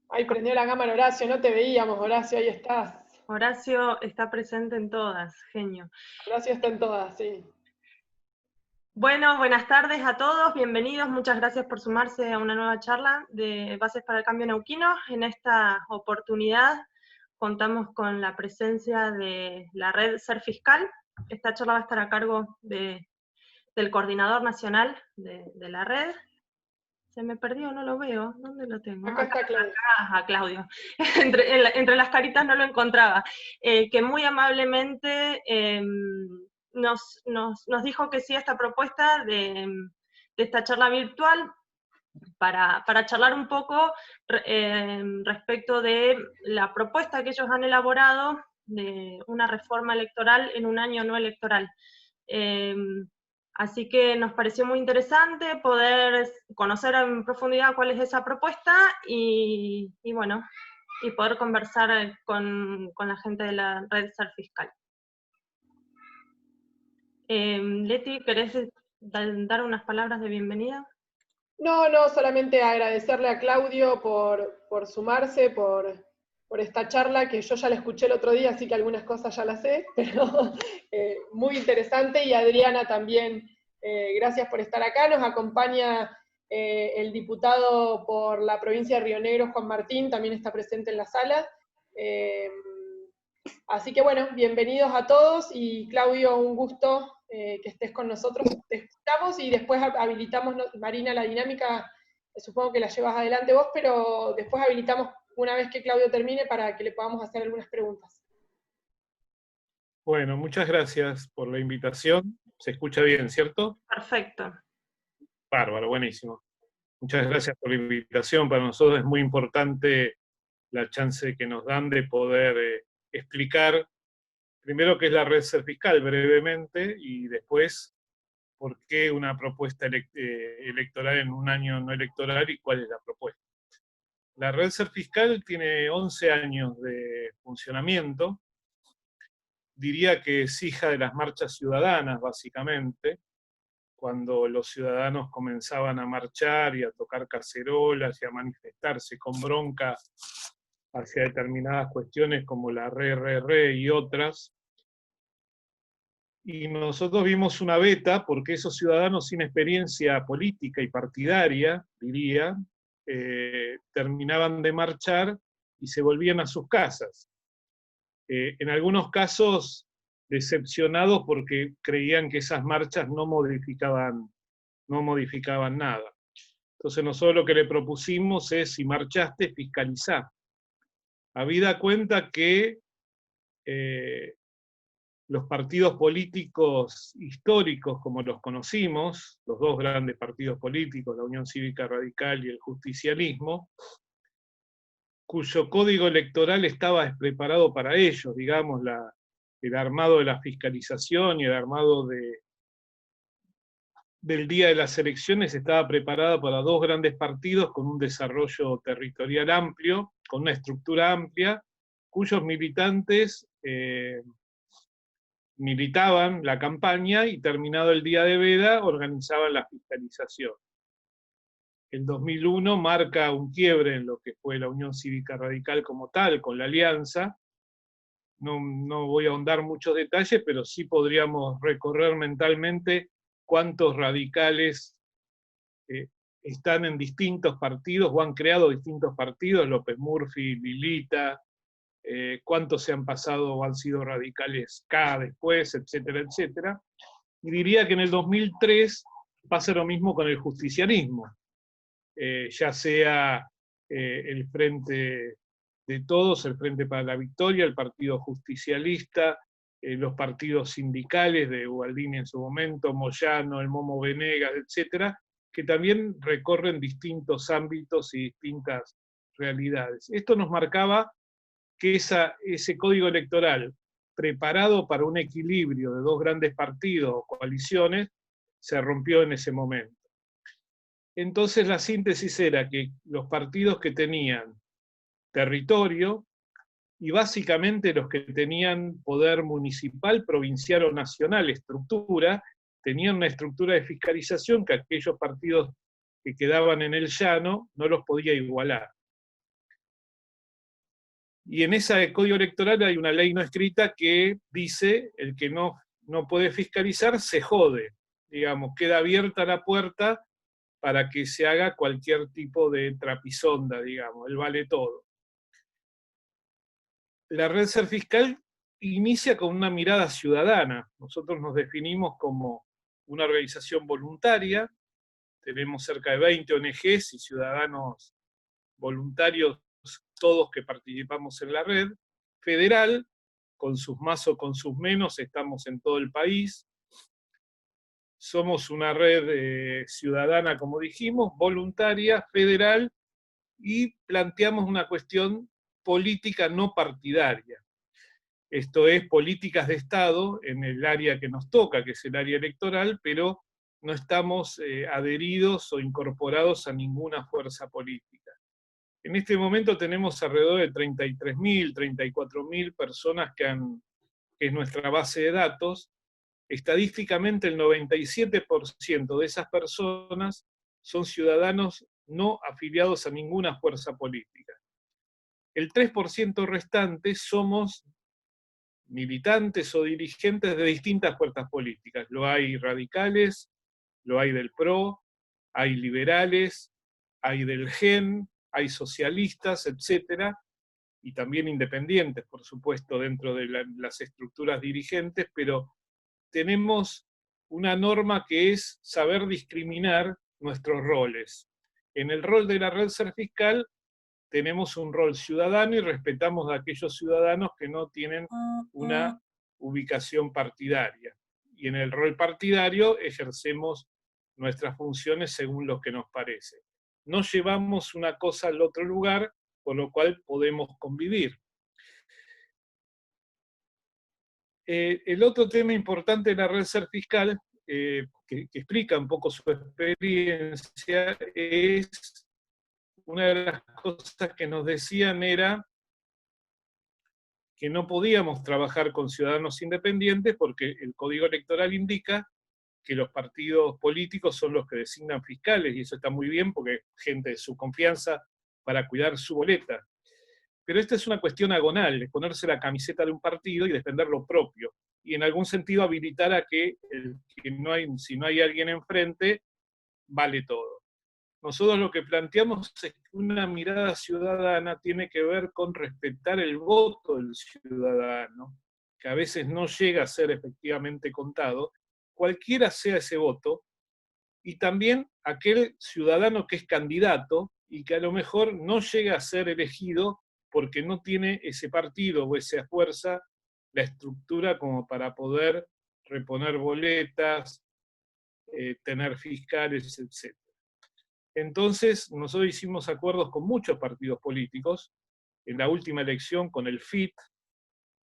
Ay, prendió la cámara Horacio, no te veíamos, Horacio, ahí estás. Horacio está presente en todas, genio. Horacio está en todas, sí. Bueno, buenas tardes a todos, bienvenidos, muchas gracias por sumarse a una nueva charla de Bases para el Cambio Neuquino. En esta oportunidad contamos con la presencia de la red Ser Fiscal. Esta charla va a estar a cargo del coordinador nacional de la red. Se me perdió, no lo veo. ¿Dónde lo tengo? Acá está Claudio. A Claudio. Entre las caritas no lo encontraba. Que muy amablemente nos dijo que sí a esta propuesta de esta charla virtual para charlar un poco respecto de la propuesta que ellos han elaborado de una reforma electoral en un año no electoral. Así que nos pareció muy interesante poder conocer en profundidad cuál es esa propuesta y bueno, y poder conversar con la gente de la red Ser Fiscal. Leti, ¿querés dar unas palabras de bienvenida? No, no, solamente agradecerle a Claudio por sumarse, por esta charla que yo ya la escuché el otro día, así que algunas cosas ya las sé, pero muy interesante. Y Adriana también, gracias por estar acá. Nos acompaña el diputado por la provincia de Río Negro, Juan Martín, también está presente en la sala. Eh, Así que bueno, bienvenidos a todos y Claudio, un gusto que estés con nosotros. Te escuchamos y después habilitamos, Marina, la dinámica, supongo que la llevas adelante vos, pero después habilitamos una vez que Claudio termine para que le podamos hacer algunas preguntas. Bueno, muchas gracias por la invitación. Se escucha bien, ¿cierto? Perfecto. Bárbaro, buenísimo. Muchas gracias por la invitación. Para nosotros es muy importante la chance que nos dan de poder explicar primero qué es la red Ser Fiscal brevemente y después por qué una propuesta electoral en un año no electoral y cuál es la propuesta. La red Ser Fiscal tiene 11 años de funcionamiento. Diría que es hija de las marchas ciudadanas, básicamente, cuando los ciudadanos comenzaban a marchar y a tocar cacerolas y a manifestarse con bronca hacia determinadas cuestiones como la RRR y otras. Y nosotros vimos una beta porque esos ciudadanos sin experiencia política y partidaria, diría, terminaban de marchar y se volvían a sus casas. En algunos casos decepcionados porque creían que esas marchas no modificaban nada. Entonces nosotros lo que le propusimos es, si marchaste, fiscalizar. Habida cuenta que los partidos políticos históricos, como los conocimos, los dos grandes partidos políticos, la Unión Cívica Radical y el justicialismo, cuyo código electoral estaba preparado para ellos, digamos, el armado de la fiscalización y el armado del día de las elecciones estaba preparada para dos grandes partidos con un desarrollo territorial amplio, con una estructura amplia, cuyos militantes militaban la campaña y terminado el día de veda organizaban la fiscalización. El 2001 marca un quiebre en lo que fue la Unión Cívica Radical como tal, con la alianza. No voy a ahondar muchos detalles, pero sí podríamos recorrer mentalmente cuántos radicales están en distintos partidos o han creado distintos partidos, López Murphy, Lilita, cuántos se han pasado o han sido radicales K después, etcétera, etcétera. Y diría que en el 2003 pasa lo mismo con el justicialismo, ya sea el Frente de Todos, el Frente para la Victoria, el Partido Justicialista, los partidos sindicales de Ubaldini en su momento, Moyano, el Momo Venegas, etcétera, que también recorren distintos ámbitos y distintas realidades. Esto nos marcaba que ese código electoral preparado para un equilibrio de dos grandes partidos o coaliciones se rompió en ese momento. Entonces la síntesis era que los partidos que tenían territorio y básicamente los que tenían poder municipal, provincial o nacional, estructura, tenían una estructura de fiscalización que aquellos partidos que quedaban en el llano no los podía igualar. Y en ese código electoral hay una ley no escrita que dice, el que no puede fiscalizar se jode, digamos, queda abierta la puerta para que se haga cualquier tipo de trapisonda, digamos, el vale todo. La red Ser Fiscal inicia con una mirada ciudadana. Nosotros nos definimos como una organización voluntaria, tenemos cerca de 20 ONGs y ciudadanos voluntarios, todos que participamos en la red, federal, con sus más o con sus menos, estamos en todo el país. Somos una red ciudadana, como dijimos, voluntaria, federal, y planteamos una cuestión política no partidaria. Esto es políticas de Estado en el área que nos toca, que es el área electoral, pero no estamos adheridos o incorporados a ninguna fuerza política. En este momento tenemos alrededor de 33.000, 34.000 personas que es nuestra base de datos. Estadísticamente el 97% de esas personas son ciudadanos no afiliados a ninguna fuerza política. El 3% restante somos militantes o dirigentes de distintas fuerzas políticas. Lo hay radicales, lo hay del PRO, hay liberales, hay del GEN, hay socialistas, etcétera, y también independientes, por supuesto, dentro de las estructuras dirigentes, pero tenemos una norma que es saber discriminar nuestros roles. En el rol de la red Ser Fiscal tenemos un rol ciudadano y respetamos a aquellos ciudadanos que no tienen una ubicación partidaria. Y en el rol partidario ejercemos nuestras funciones según lo que nos parece. No llevamos una cosa al otro lugar, con lo cual podemos convivir. El otro tema importante de la red Ser Fiscal, que explica un poco su experiencia, es una de las cosas que nos decían era que no podíamos trabajar con ciudadanos independientes porque el Código Electoral indica que los partidos políticos son los que designan fiscales, y eso está muy bien porque es gente de su confianza para cuidar su boleta. Pero esta es una cuestión agonal, de ponerse la camiseta de un partido y defender lo propio, y en algún sentido habilitar a que, si no hay alguien enfrente, vale todo. Nosotros lo que planteamos es que una mirada ciudadana tiene que ver con respetar el voto del ciudadano, que a veces no llega a ser efectivamente contado, cualquiera sea ese voto, y también aquel ciudadano que es candidato y que a lo mejor no llega a ser elegido porque no tiene ese partido o esa fuerza, la estructura como para poder reponer boletas, tener fiscales, etc. Entonces, nosotros hicimos acuerdos con muchos partidos políticos, en la última elección con el FIT,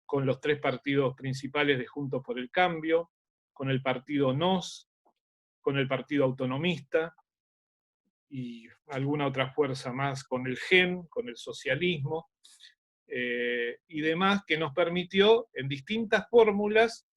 con los 3 partidos principales de Juntos por el Cambio, con el partido NOS, con el Partido Autonomista, y alguna otra fuerza más, con el GEN, con el socialismo, y demás, que nos permitió en distintas fórmulas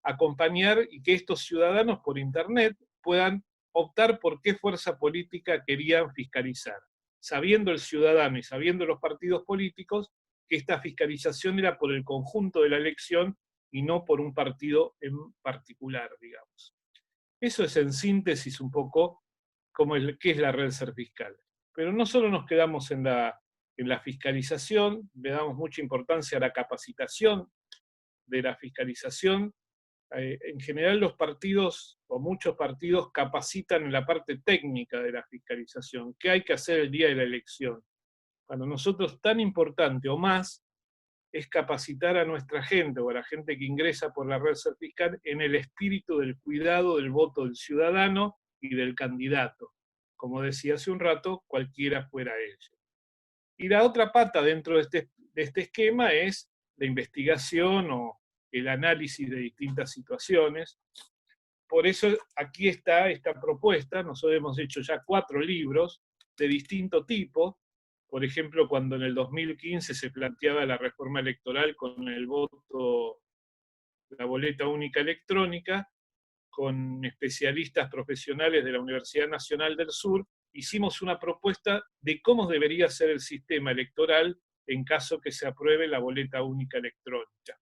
acompañar y que estos ciudadanos por internet puedan optar por qué fuerza política querían fiscalizar, sabiendo el ciudadano y sabiendo los partidos políticos que esta fiscalización era por el conjunto de la elección y no por un partido en particular, digamos. Eso es en síntesis un poco qué es la red Ser Fiscal. Pero no solo nos quedamos en la fiscalización, le damos mucha importancia a la capacitación de la fiscalización. En general los partidos, o muchos partidos, capacitan en la parte técnica de la fiscalización, qué hay que hacer el día de la elección. Para nosotros tan importante o más es capacitar a nuestra gente o a la gente que ingresa por la red Ser Fiscal en el espíritu del cuidado del voto del ciudadano y del candidato. Como decía hace un rato, cualquiera fuera ella. Y la otra pata dentro de este esquema es la investigación o el análisis de distintas situaciones. Por eso aquí está esta propuesta. Nosotros hemos hecho ya 4 libros de distinto tipo. Por ejemplo, cuando en el 2015 se planteaba la reforma electoral con el voto, la boleta única electrónica, con especialistas profesionales de la Universidad Nacional del Sur, hicimos una propuesta de cómo debería ser el sistema electoral en caso que se apruebe la boleta única electrónica.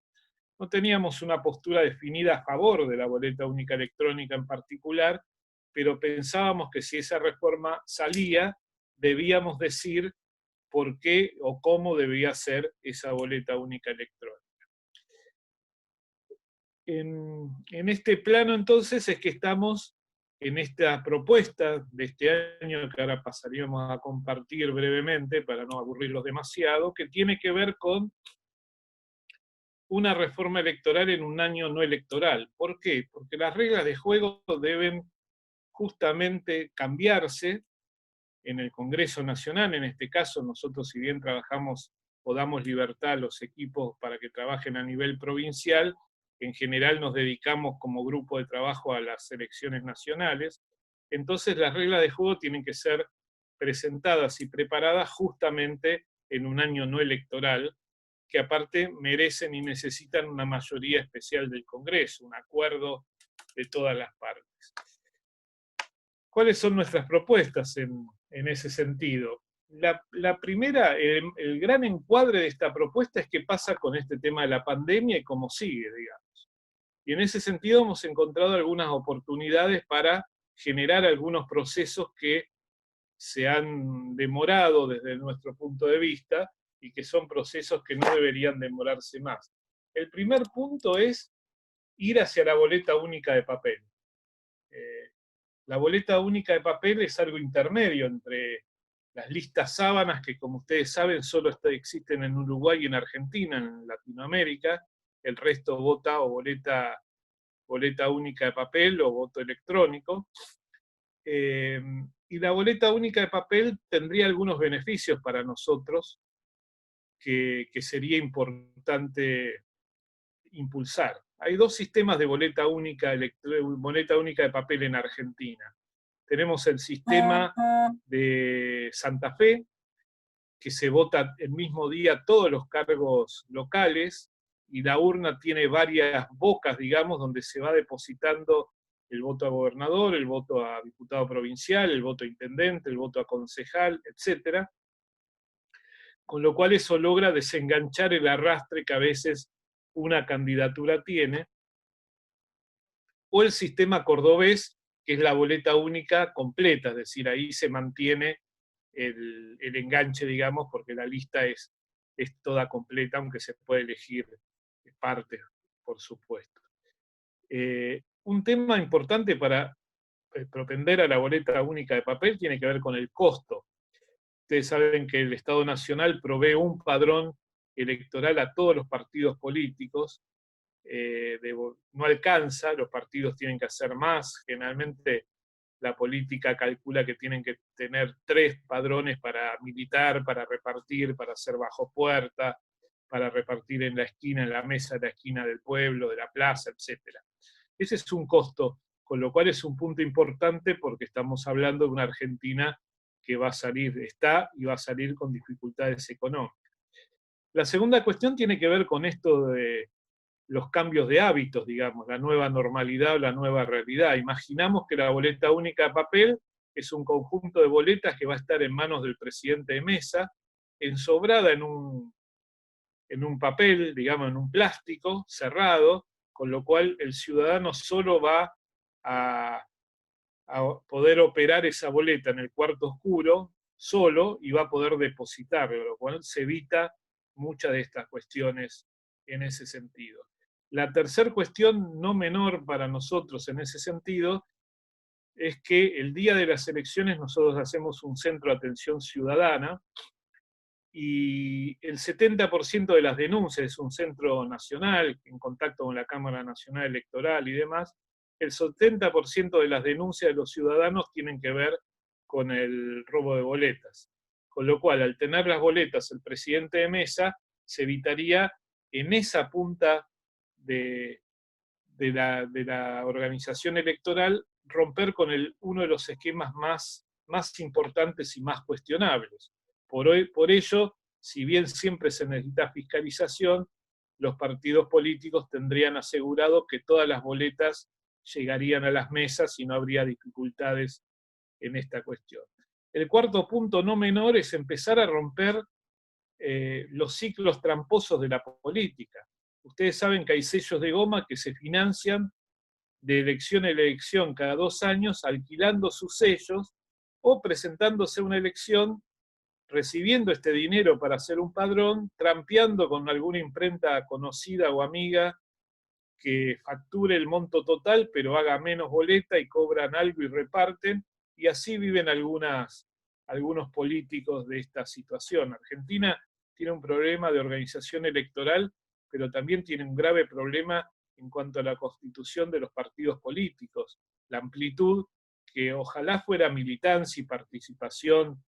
No teníamos una postura definida a favor de la boleta única electrónica en particular, pero pensábamos que si esa reforma salía, debíamos decir por qué o cómo debía ser esa boleta única electrónica. En este plano entonces es que estamos en esta propuesta de este año, que ahora pasaríamos a compartir brevemente para no aburrirlos demasiado, que tiene que ver con una reforma electoral en un año no electoral. ¿Por qué? Porque las reglas de juego deben justamente cambiarse en el Congreso Nacional. En este caso, nosotros, si bien trabajamos o damos libertad a los equipos para que trabajen a nivel provincial, en general nos dedicamos como grupo de trabajo a las elecciones nacionales. Entonces las reglas de juego tienen que ser presentadas y preparadas justamente en un año no electoral, que aparte merecen y necesitan una mayoría especial del Congreso, un acuerdo de todas las partes. ¿Cuáles son nuestras propuestas en ese sentido? La primera, el gran encuadre de esta propuesta es qué pasa con este tema de la pandemia y cómo sigue, digamos. Y en ese sentido hemos encontrado algunas oportunidades para generar algunos procesos que se han demorado desde nuestro punto de vista y que son procesos que no deberían demorarse más. El primer punto es ir hacia la boleta única de papel. La boleta única de papel es algo intermedio entre las listas sábanas, que como ustedes saben solo existen en Uruguay y en Argentina, en Latinoamérica. El resto vota o boleta única de papel o voto electrónico. Y la boleta única de papel tendría algunos beneficios para nosotros que sería importante impulsar. Hay dos sistemas de boleta única de papel en Argentina. Tenemos el sistema de Santa Fe, que se vota el mismo día todos los cargos locales, y la urna tiene varias bocas, digamos, donde se va depositando el voto a gobernador, el voto a diputado provincial, el voto a intendente, el voto a concejal, etc. Con lo cual eso logra desenganchar el arrastre que a veces una candidatura tiene. O el sistema cordobés, que es la boleta única completa, es decir, ahí se mantiene el enganche, digamos, porque la lista es toda completa, aunque se puede elegir partes, por supuesto. Un tema importante para propender a la boleta única de papel tiene que ver con el costo. Ustedes saben que el Estado Nacional provee un padrón electoral a todos los partidos políticos. No alcanza, los partidos tienen que hacer más. Generalmente la política calcula que tienen que tener 3 padrones para militar, para repartir, para hacer bajo puerta, para repartir en la esquina, en la mesa de la esquina del pueblo, de la plaza, etc. Ese es un costo, con lo cual es un punto importante porque estamos hablando de una Argentina que va a salir, está y va a salir con dificultades económicas. La segunda cuestión tiene que ver con esto de los cambios de hábitos, digamos, la nueva normalidad o la nueva realidad. Imaginamos que la boleta única de papel es un conjunto de boletas que va a estar en manos del presidente de mesa, ensobrada en un papel, digamos, en un plástico cerrado, con lo cual el ciudadano solo va a poder operar esa boleta en el cuarto oscuro, solo, y va a poder depositarlo, lo cual se evita muchas de estas cuestiones en ese sentido. La tercera cuestión, no menor para nosotros en ese sentido, es que el día de las elecciones nosotros hacemos un centro de atención ciudadana, y el 70% de las denuncias, es un centro nacional en contacto con la Cámara Nacional Electoral y demás, el 70% de las denuncias de los ciudadanos tienen que ver con el robo de boletas. Con lo cual, al tener las boletas el presidente de mesa, se evitaría en esa punta de la organización electoral romper con uno de los esquemas más importantes y más cuestionables. Por ello, si bien siempre se necesita fiscalización, los partidos políticos tendrían asegurado que todas las boletas llegarían a las mesas y no habría dificultades en esta cuestión. El cuarto punto no menor es empezar a romper los ciclos tramposos de la política. Ustedes saben que hay sellos de goma que se financian de elección en elección cada 2 años, alquilando sus sellos o presentándose a una elección, recibiendo este dinero para hacer un padrón, trampeando con alguna imprenta conocida o amiga que facture el monto total, pero haga menos boleta y cobran algo y reparten, y así viven algunos políticos de esta situación. Argentina tiene un problema de organización electoral, pero también tiene un grave problema en cuanto a la constitución de los partidos políticos, la amplitud, que ojalá fuera militancia y participación,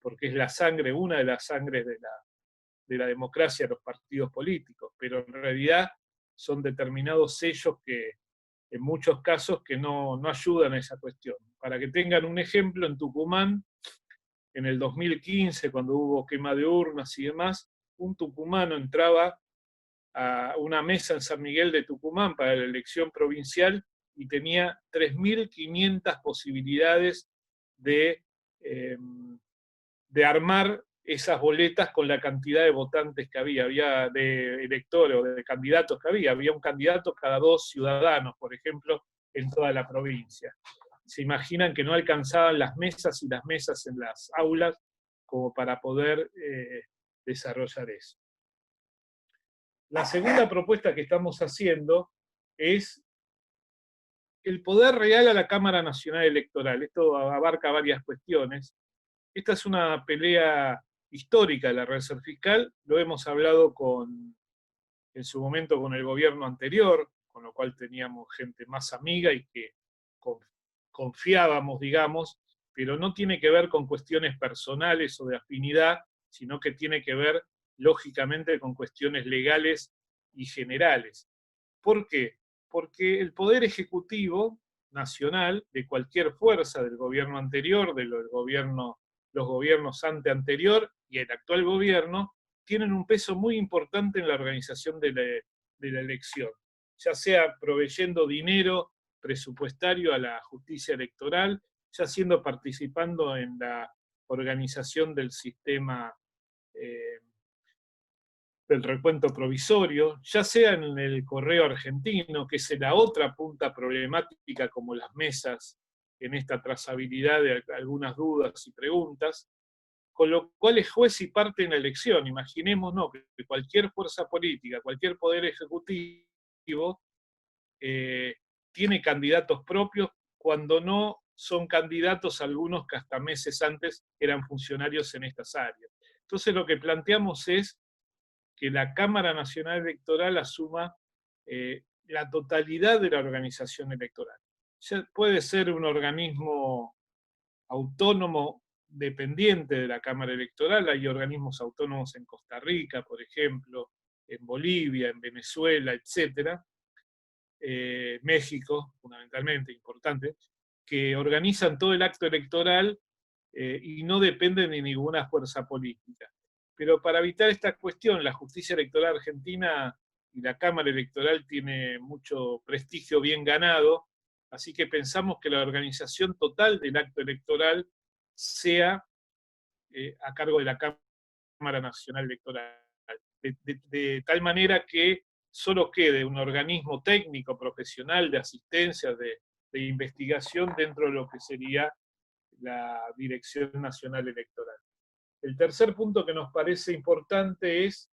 porque es la sangre, una de las sangres de la democracia, los partidos políticos, pero en realidad son determinados sellos que en muchos casos que no ayudan a esa cuestión. Para que tengan un ejemplo, en Tucumán, en el 2015, cuando hubo quema de urnas y demás, un tucumano entraba a una mesa en San Miguel de Tucumán para la elección provincial y tenía 3.500 posibilidades de armar esas boletas con la cantidad de votantes que había de electores o de candidatos que había un candidato cada 2 ciudadanos, por ejemplo, en toda la provincia. Se imaginan que no alcanzaban las mesas y las mesas en las aulas como para poder desarrollar eso. La segunda propuesta que estamos haciendo es el poder real a la Cámara Nacional Electoral. Esto abarca varias cuestiones. Esta es una pelea histórica de la Reserva Fiscal, lo hemos hablado en su momento con el gobierno anterior, con lo cual teníamos gente más amiga y que confiábamos, digamos, pero no tiene que ver con cuestiones personales o de afinidad, sino que tiene que ver, lógicamente, con cuestiones legales y generales. ¿Por qué? Porque el Poder Ejecutivo Nacional, de cualquier fuerza, del gobierno anterior, los gobiernos anterior y el actual gobierno, tienen un peso muy importante en la organización de la elección, ya sea proveyendo dinero presupuestario a la justicia electoral, ya participando en la organización del sistema del recuento provisorio, ya sea en el correo argentino, que es la otra punta problemática como las mesas en esta trazabilidad de algunas dudas y preguntas, con lo cual es juez y parte en la elección. Imaginémonos que cualquier fuerza política, cualquier poder ejecutivo tiene candidatos propios, cuando no son candidatos algunos que hasta meses antes eran funcionarios en estas áreas. Entonces lo que planteamos es que la Cámara Nacional Electoral asuma la totalidad de la organización electoral. Ya puede ser un organismo autónomo dependiente de la Cámara Electoral, hay organismos autónomos en Costa Rica, por ejemplo, en Bolivia, en Venezuela, etc., México, fundamentalmente, importante, que organizan todo el acto electoral y no dependen de ninguna fuerza política. Pero para evitar esta cuestión, la justicia electoral argentina y la Cámara Electoral tiene mucho prestigio bien ganado, así que pensamos que la organización total del acto electoral sea a cargo de la Cámara Nacional Electoral, de tal manera que solo quede un organismo técnico, profesional, de asistencia, de investigación dentro de lo que sería la Dirección Nacional Electoral. El tercer punto que nos parece importante es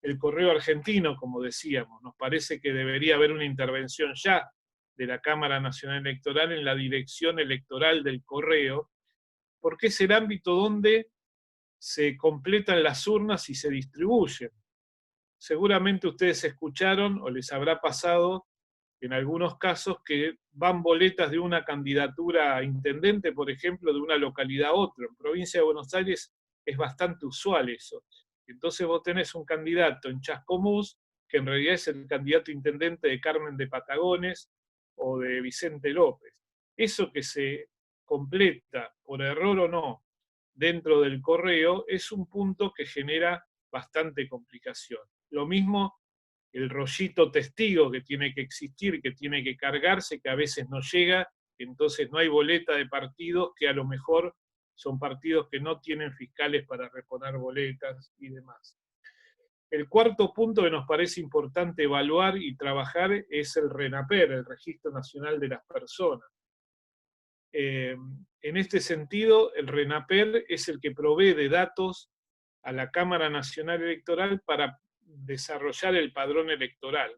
el correo argentino, como decíamos. Nos parece que debería haber una intervención ya de la Cámara Nacional Electoral en la dirección electoral del correo, porque es el ámbito donde se completan las urnas y se distribuyen. Seguramente ustedes escucharon o les habrá pasado en algunos casos que van boletas de una candidatura a intendente, por ejemplo, de una localidad a otra. En provincia de Buenos Aires es bastante usual eso. Entonces vos tenés un candidato en Chascomús, que en realidad es el candidato intendente de Carmen de Patagones o de Vicente López. Eso que se completa, por error o no, dentro del correo, es un punto que genera bastante complicación. Lo mismo el rollito testigo que tiene que existir, que tiene que cargarse, que a veces no llega, entonces no hay boleta de partidos que a lo mejor son partidos que no tienen fiscales para reponer boletas y demás. El cuarto punto que nos parece importante evaluar y trabajar es el RENAPER, el Registro Nacional de las Personas. En este sentido, el RENAPER es el que provee de datos a la Cámara Nacional Electoral para desarrollar el padrón electoral.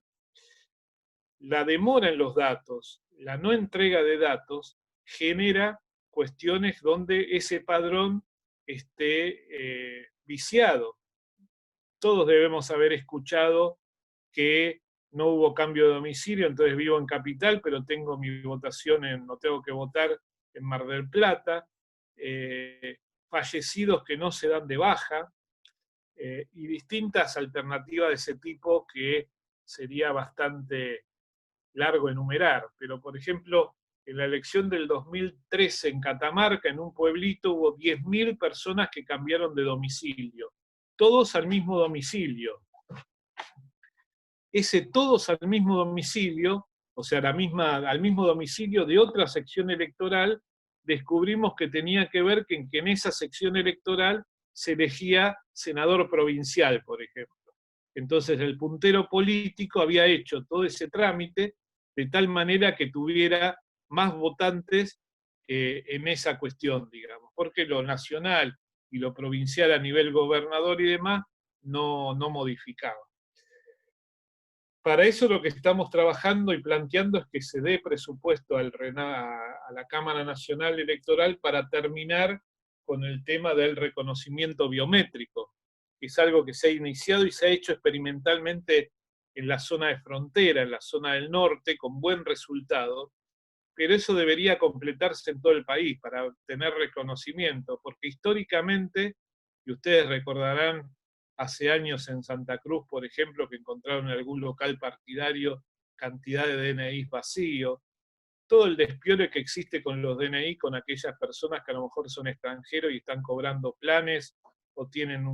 La demora en los datos, la no entrega de datos, genera cuestiones donde ese padrón esté viciado. Todos debemos haber escuchado que no hubo cambio de domicilio, entonces vivo en Capital, pero tengo mi votación no tengo que votar en Mar del Plata, fallecidos que no se dan de baja, y distintas alternativas de ese tipo que sería bastante largo enumerar. Pero, por ejemplo, en la elección del 2013 en Catamarca, en un pueblito, hubo 10.000 personas que cambiaron de domicilio, todos al mismo domicilio. Ese todos al mismo domicilio, o sea, al mismo domicilio de otra sección electoral, descubrimos que tenía que ver que en esa sección electoral se elegía senador provincial, por ejemplo. Entonces el puntero político había hecho todo ese trámite de tal manera que tuviera más votantes en esa cuestión, digamos, porque lo nacional y lo provincial a nivel gobernador y demás no modificaba. Para eso lo que estamos trabajando y planteando es que se dé presupuesto a la Cámara Nacional Electoral para terminar con el tema del reconocimiento biométrico, que es algo que se ha iniciado y se ha hecho experimentalmente en la zona de frontera, en la zona del norte, con buen resultado, pero eso debería completarse en todo el país para tener reconocimiento, porque históricamente, y ustedes recordarán hace años en Santa Cruz, por ejemplo, que encontraron en algún local partidario cantidad de DNIs vacíos, todo el despiole que existe con los DNI, con aquellas personas que a lo mejor son extranjeros y están cobrando planes, o tienen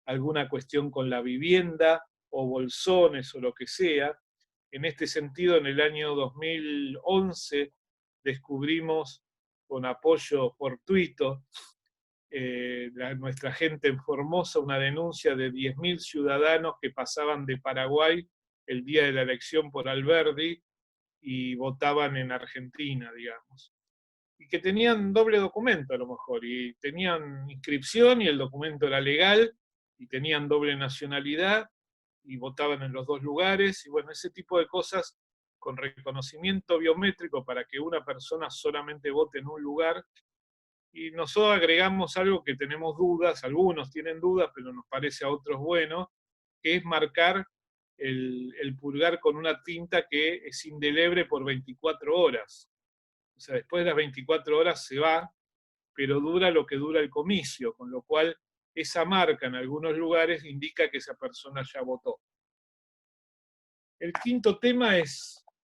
alguna cuestión con la vivienda, o bolsones, o lo que sea. En este sentido, en el año 2011 descubrimos, con apoyo fortuito, nuestra gente en Formosa, una denuncia de 10.000 ciudadanos que pasaban de Paraguay el día de la elección por Alberdi y votaban en Argentina, digamos. Y que tenían doble documento a lo mejor, y tenían inscripción y el documento era legal, y tenían doble nacionalidad, y votaban en los dos lugares, y bueno, ese tipo de cosas con reconocimiento biométrico para que una persona solamente vote en un lugar. Y nosotros agregamos algo que tenemos dudas, algunos tienen dudas, pero nos parece a otros bueno, que es marcar el pulgar con una tinta que es indeleble por 24 horas. O sea, después de las 24 horas se va, pero dura lo que dura el comicio, con lo cual esa marca en algunos lugares indica que esa persona ya votó. El quinto tema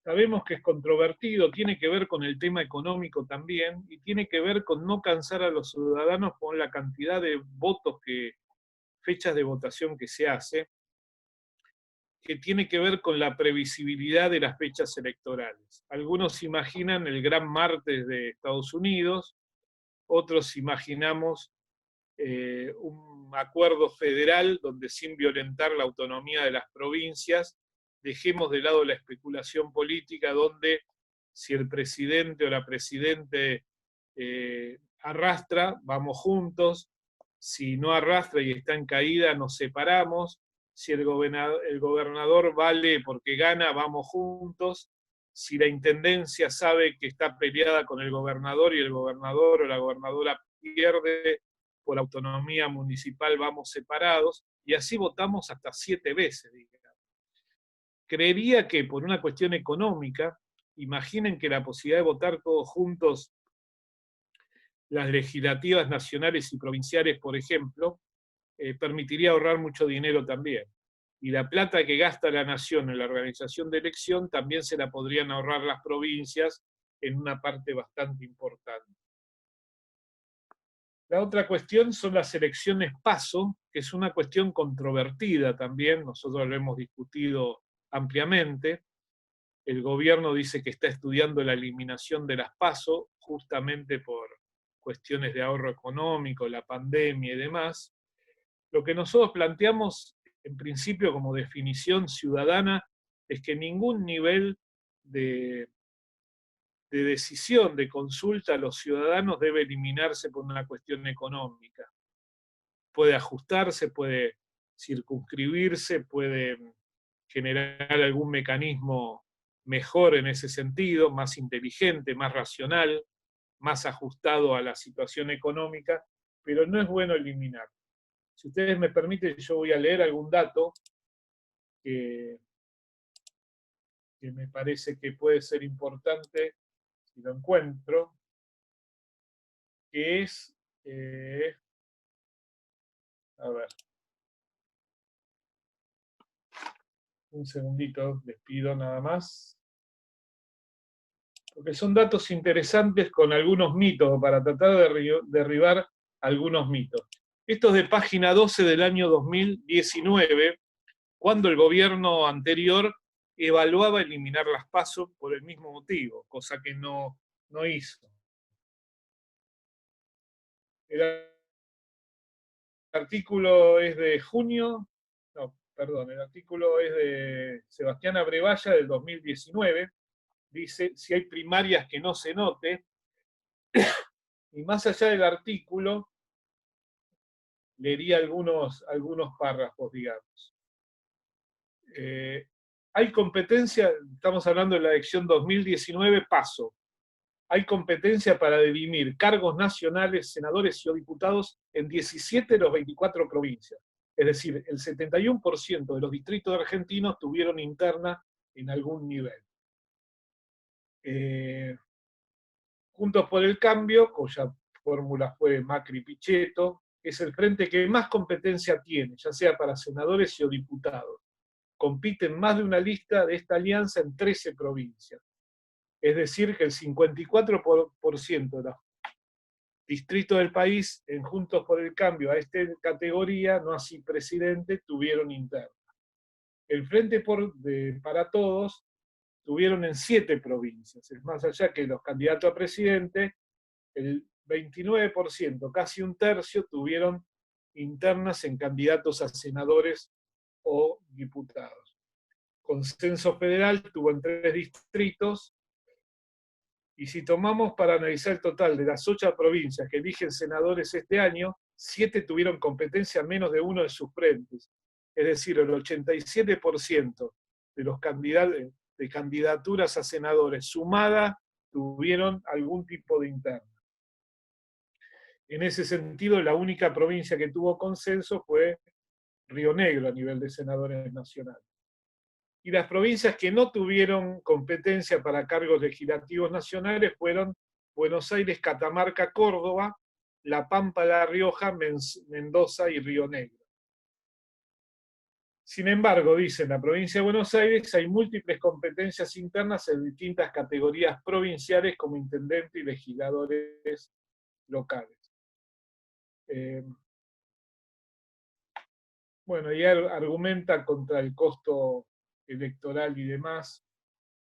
sabemos que es controvertido, tiene que ver con el tema económico también, y tiene que ver con no cansar a los ciudadanos con la cantidad de votos fechas de votación que se hace, que tiene que ver con la previsibilidad de las fechas electorales. Algunos imaginan el gran martes de Estados Unidos, otros imaginamos un acuerdo federal donde, sin violentar la autonomía de las provincias, dejemos de lado la especulación política, donde si el presidente o la presidente arrastra, vamos juntos; si no arrastra y está en caída, nos separamos; si el gobernador vale porque gana, vamos juntos; si la intendencia sabe que está peleada con el gobernador y el gobernador o la gobernadora pierde, por autonomía municipal vamos separados, y así votamos hasta 7 veces, digamos. Creería que por una cuestión económica, imaginen que la posibilidad de votar todos juntos las legislativas nacionales y provinciales, por ejemplo, permitiría ahorrar mucho dinero también. Y la plata que gasta la nación en la organización de elección también se la podrían ahorrar las provincias en una parte bastante importante. La otra cuestión son las elecciones PASO, que es una cuestión controvertida también, nosotros lo hemos discutido ampliamente. El gobierno dice que está estudiando la eliminación de las PASO, justamente por cuestiones de ahorro económico, la pandemia y demás, lo que nosotros planteamos en principio como definición ciudadana es que ningún nivel de decisión, de consulta a los ciudadanos debe eliminarse por una cuestión económica. Puede ajustarse, puede circunscribirse, puede generar algún mecanismo mejor en ese sentido, más inteligente, más racional, más ajustado a la situación económica, pero no es bueno eliminar. Si ustedes me permiten, yo voy a leer algún dato que me parece que puede ser importante, si lo encuentro, que es, a ver, un segundito, les pido nada más, porque son datos interesantes con algunos mitos, para tratar de derribar algunos mitos. Esto es de página 12 del año 2019, cuando el gobierno anterior evaluaba eliminar las PASO por el mismo motivo, cosa que no hizo. El artículo es de junio, no, perdón, el artículo es de Sebastián Abrevaya del 2019, dice, si hay primarias que no se note, y más allá del artículo, leería algunos párrafos, digamos. Hay competencia, estamos hablando de la elección 2019, PASO. Hay competencia para dirimir cargos nacionales, senadores y diputados en 17 de los 24 provincias. Es decir, el 71% de los distritos argentinos tuvieron interna en algún nivel. Juntos por el Cambio, cuya fórmula fue Macri-Pichetto, es el frente que más competencia tiene, ya sea para senadores y diputados. Compiten más de una lista de esta alianza en 13 provincias. Es decir, que el 54% de los distritos del país, en Juntos por el Cambio, a esta categoría, no así presidente, tuvieron interna. El Frente para Todos tuvieron en 7 provincias. Es más allá que los candidatos a presidente, el 29%, casi un tercio, tuvieron internas en candidatos a senadores o diputados. Consenso Federal tuvo en 3 distritos, y si tomamos para analizar el total de las 8 provincias que eligen senadores este año, 7 tuvieron competencia en menos de uno de sus frentes. Es decir, el 87% de los candidatos de candidaturas a senadores sumada tuvieron algún tipo de interna. En ese sentido, la única provincia que tuvo consenso fue Río Negro a nivel de senadores nacionales. Y las provincias que no tuvieron competencia para cargos legislativos nacionales fueron Buenos Aires, Catamarca, Córdoba, La Pampa, La Rioja, Mendoza y Río Negro. Sin embargo, dice, en la provincia de Buenos Aires hay múltiples competencias internas en distintas categorías provinciales como intendente y legisladores locales. Bueno, y argumenta contra el costo electoral y demás,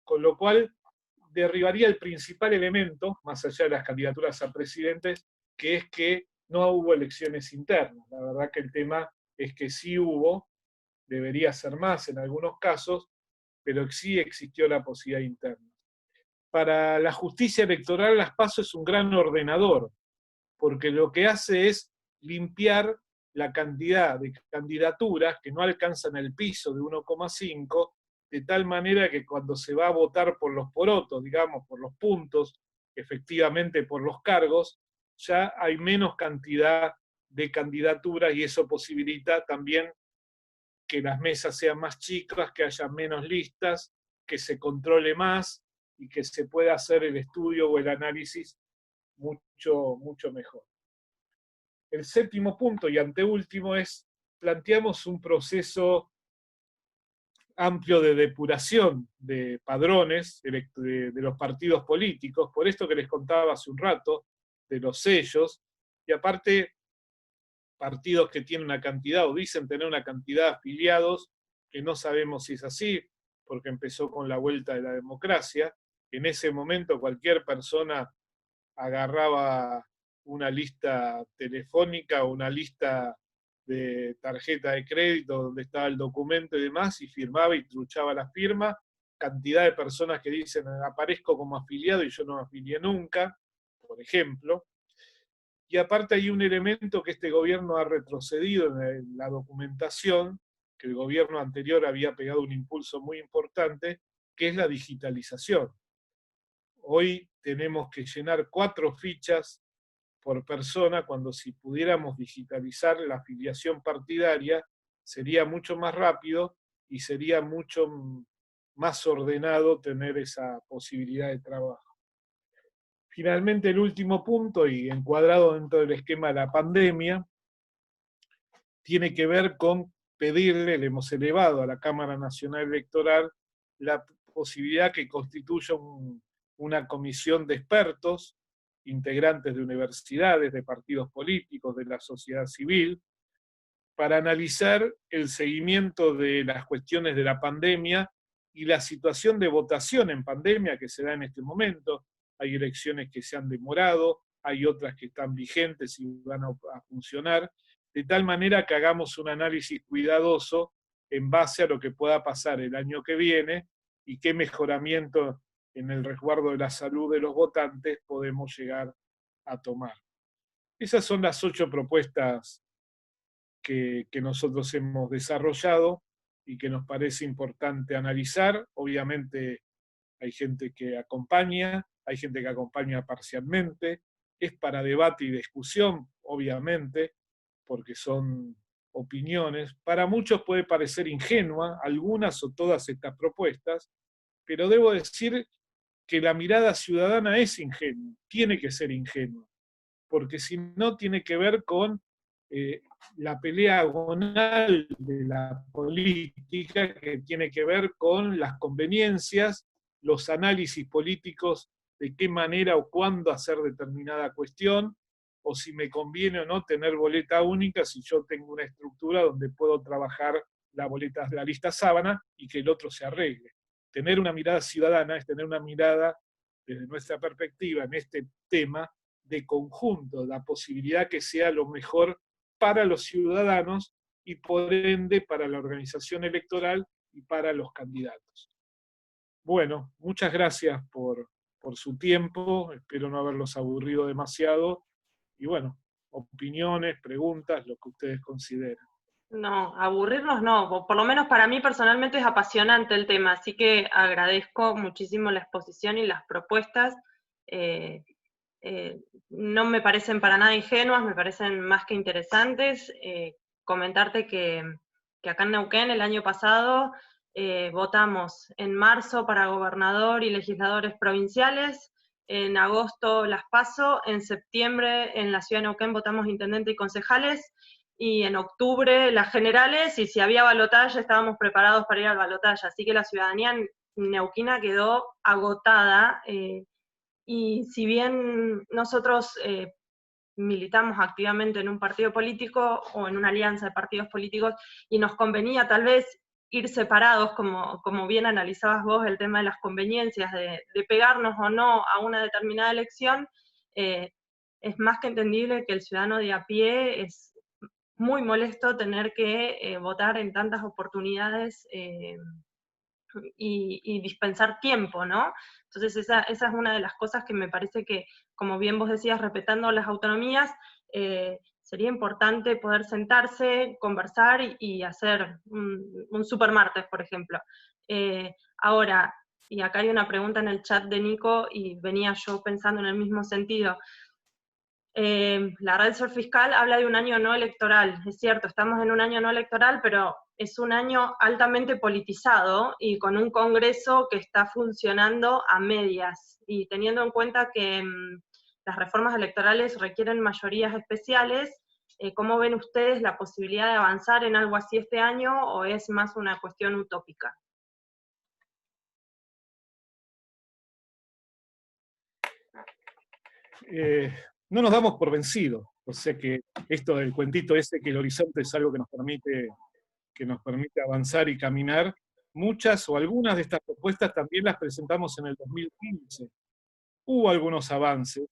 con lo cual derribaría el principal elemento, más allá de las candidaturas a presidentes, que es que no hubo elecciones internas. La verdad que el tema es que sí hubo, debería ser más en algunos casos, pero sí existió la posibilidad interna. Para la justicia electoral, las PASO es un gran ordenador, porque lo que hace es limpiar la cantidad de candidaturas que no alcanzan el piso de 1,5, de tal manera que cuando se va a votar por los porotos, digamos, por los puntos, efectivamente por los cargos, ya hay menos cantidad de candidaturas y eso posibilita también que las mesas sean más chicas, que haya menos listas, que se controle más y que se pueda hacer el estudio o el análisis mucho mejor. El séptimo punto y anteúltimo es, planteamos un proceso amplio de depuración de padrones de los partidos políticos, por esto que les contaba hace un rato, de los sellos, y aparte partidos que tienen una cantidad o dicen tener una cantidad de afiliados que no sabemos si es así, porque empezó con la vuelta de la democracia. En ese momento cualquier persona agarraba una lista telefónica o una lista de tarjeta de crédito donde estaba el documento y demás, y firmaba y truchaba la firma. Cantidad de personas que dicen, aparezco como afiliado y yo no me afilié nunca, por ejemplo. Y aparte hay un elemento que este gobierno ha retrocedido en la documentación, que el gobierno anterior había pegado un impulso muy importante, que es la digitalización. Hoy tenemos que llenar 4 fichas por persona, cuando si pudiéramos digitalizar la afiliación partidaria, sería mucho más rápido y sería mucho más ordenado tener esa posibilidad de trabajo. Finalmente, el último punto, y encuadrado dentro del esquema de la pandemia, tiene que ver con pedirle, le hemos elevado a la Cámara Nacional Electoral la posibilidad que constituya una comisión de expertos, integrantes de universidades, de partidos políticos, de la sociedad civil, para analizar el seguimiento de las cuestiones de la pandemia y la situación de votación en pandemia que se da en este momento. Hay elecciones que se han demorado, hay otras que están vigentes y van a funcionar, de tal manera que hagamos un análisis cuidadoso en base a lo que pueda pasar el año que viene y qué mejoramiento en el resguardo de la salud de los votantes podemos llegar a tomar. Esas son las 8 propuestas que nosotros hemos desarrollado y que nos parece importante analizar. Obviamente hay gente que acompaña, hay gente que acompaña parcialmente, es para debate y discusión, obviamente, porque son opiniones. Para muchos puede parecer ingenua algunas o todas estas propuestas, pero debo decir que la mirada ciudadana es ingenua, tiene que ser ingenua, porque si no tiene que ver con la pelea agonal de la política, que tiene que ver con las conveniencias, los análisis políticos de qué manera o cuándo hacer determinada cuestión, o si me conviene o no tener boleta única si yo tengo una estructura donde puedo trabajar la lista sábana y que el otro se arregle. Tener una mirada ciudadana es tener una mirada desde nuestra perspectiva en este tema de conjunto, la posibilidad que sea lo mejor para los ciudadanos y por ende para la organización electoral y para los candidatos. Bueno, muchas gracias por su tiempo, espero no haberlos aburrido demasiado, y bueno, opiniones, preguntas, lo que ustedes consideren. No, aburrirnos no, por lo menos para mí personalmente es apasionante el tema, así que agradezco muchísimo la exposición y las propuestas. No me parecen para nada ingenuas, me parecen más que interesantes. Comentarte que acá en Neuquén el año pasado votamos en marzo para gobernador y legisladores provinciales, en agosto las PASO, en septiembre en la ciudad de Neuquén votamos intendente y concejales, y en octubre las generales, y si había balotaje estábamos preparados para ir al balotaje, así que la ciudadanía neuquina quedó agotada. Y si bien nosotros militamos activamente en un partido político o en una alianza de partidos políticos y nos convenía tal vez ir separados, como bien analizabas vos el tema de las conveniencias, de pegarnos o no a una determinada elección, es más que entendible que el ciudadano de a pie es muy molesto tener que votar en tantas oportunidades y dispensar tiempo, ¿no? Entonces esa es una de las cosas que me parece que, como bien vos decías, respetando las autonomías, sería importante poder sentarse, conversar y hacer un supermartes, por ejemplo. Ahora, y acá hay una pregunta en el chat de Nico, y venía yo pensando en el mismo sentido. La red Sol Fiscal habla de un año no electoral, es cierto, estamos en un año no electoral, pero es un año altamente politizado y con un Congreso que está funcionando a medias, y teniendo en cuenta que las reformas electorales requieren mayorías especiales, ¿cómo ven ustedes la posibilidad de avanzar en algo así este año, o es más una cuestión utópica? No nos damos por vencidos, o sea que esto del cuentito ese, que el horizonte es algo que nos permite avanzar y caminar. Muchas o algunas de estas propuestas también las presentamos en el 2015. Hubo algunos avances.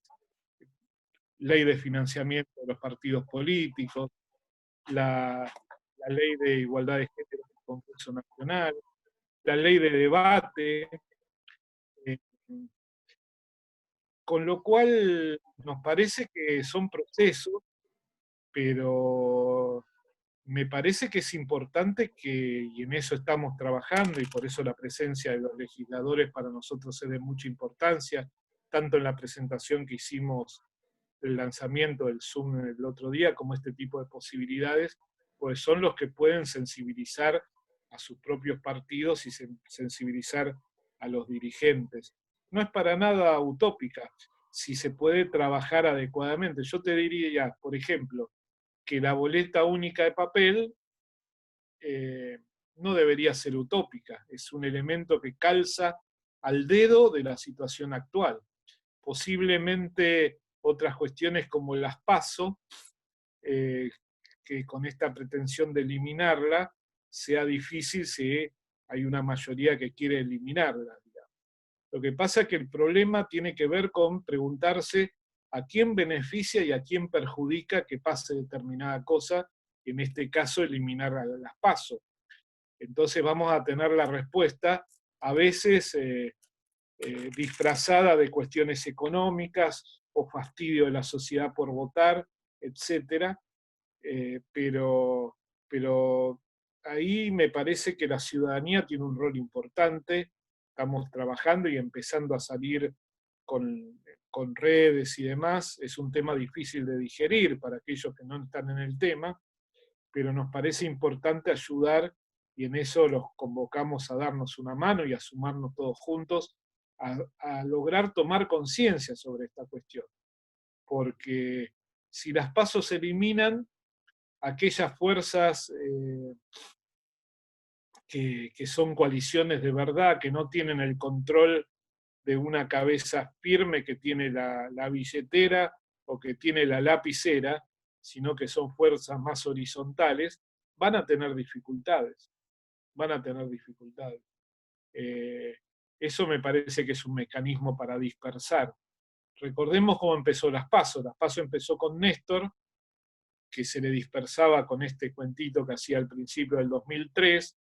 ley de financiamiento de los partidos políticos, la ley de igualdad de género del Congreso Nacional, la ley de debate, con lo cual nos parece que son procesos, pero me parece que es importante y en eso estamos trabajando, y por eso la presencia de los legisladores para nosotros es de mucha importancia, tanto en la presentación que hicimos del lanzamiento del Zoom el otro día, como este tipo de posibilidades, pues son los que pueden sensibilizar a sus propios partidos y sensibilizar a los dirigentes. No es para nada utópica, si se puede trabajar adecuadamente. Yo te diría, por ejemplo, que la boleta única de papel no debería ser utópica, es un elemento que calza al dedo de la situación actual. Posiblemente otras cuestiones como las PASO, que con esta pretensión de eliminarla, sea difícil si hay una mayoría que quiere eliminarla. Digamos. Lo que pasa es que el problema tiene que ver con preguntarse a quién beneficia y a quién perjudica que pase determinada cosa, en este caso eliminar las PASO. Entonces vamos a tener la respuesta, a veces disfrazada de cuestiones económicas o fastidio de la sociedad por votar, etc. Pero ahí me parece que la ciudadanía tiene un rol importante, estamos trabajando y empezando a salir con redes y demás, es un tema difícil de digerir para aquellos que no están en el tema, pero nos parece importante ayudar y en eso los convocamos a darnos una mano y a sumarnos todos juntos a lograr tomar conciencia sobre esta cuestión. Porque si las PASO se eliminan, aquellas fuerzas que son coaliciones de verdad, que no tienen el control de una cabeza firme que tiene la billetera o que tiene la lapicera, sino que son fuerzas más horizontales, van a tener dificultades. Van a tener dificultades. Eso me parece que es un mecanismo para dispersar. Recordemos cómo empezó las PASO. Las PASO empezó con Néstor, que se le dispersaba con este cuentito que hacía al principio del 2003,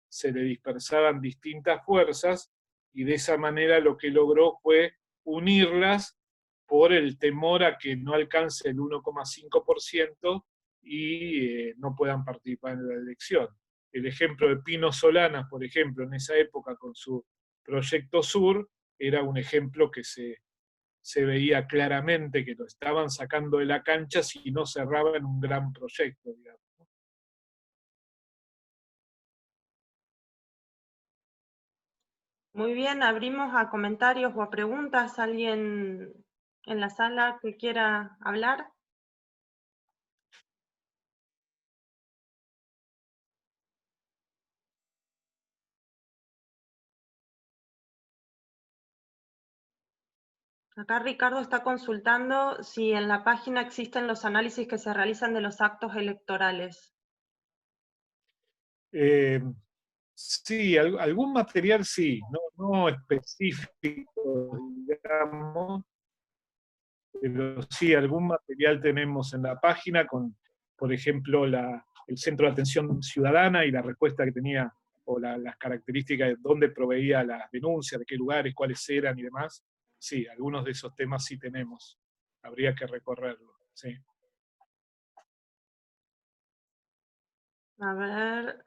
se le dispersaban distintas fuerzas, y de esa manera lo que logró fue unirlas por el temor a que no alcance el 1,5% y no puedan participar en la elección. El ejemplo de Pino Solanas, por ejemplo, en esa época con su Proyecto Sur, era un ejemplo que se veía claramente que lo estaban sacando de la cancha si no cerraban un gran proyecto, digamos. Muy bien, abrimos a comentarios o a preguntas. ¿Alguien en la sala que quiera hablar? Acá Ricardo está consultando si en la página existen los análisis que se realizan de los actos electorales. Sí, algún material sí, no específico, digamos, pero sí, algún material tenemos en la página con, por ejemplo, el Centro de Atención Ciudadana y la respuesta que tenía, o las características de dónde proveía las denuncias, de qué lugares, cuáles eran y demás. Sí, algunos de esos temas sí tenemos. Habría que recorrerlo, sí. A ver,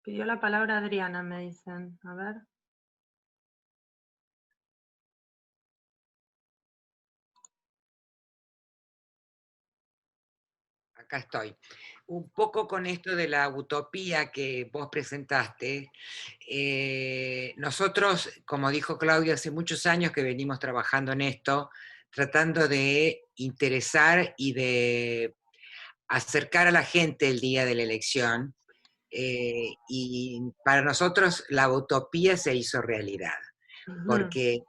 pidió la palabra Adriana, me dicen. A ver. Acá estoy. Un poco con esto de la utopía que vos presentaste, nosotros, como dijo Claudia, hace muchos años que venimos trabajando en esto, tratando de interesar y de acercar a la gente el día de la elección, y para nosotros la utopía se hizo realidad. Porque,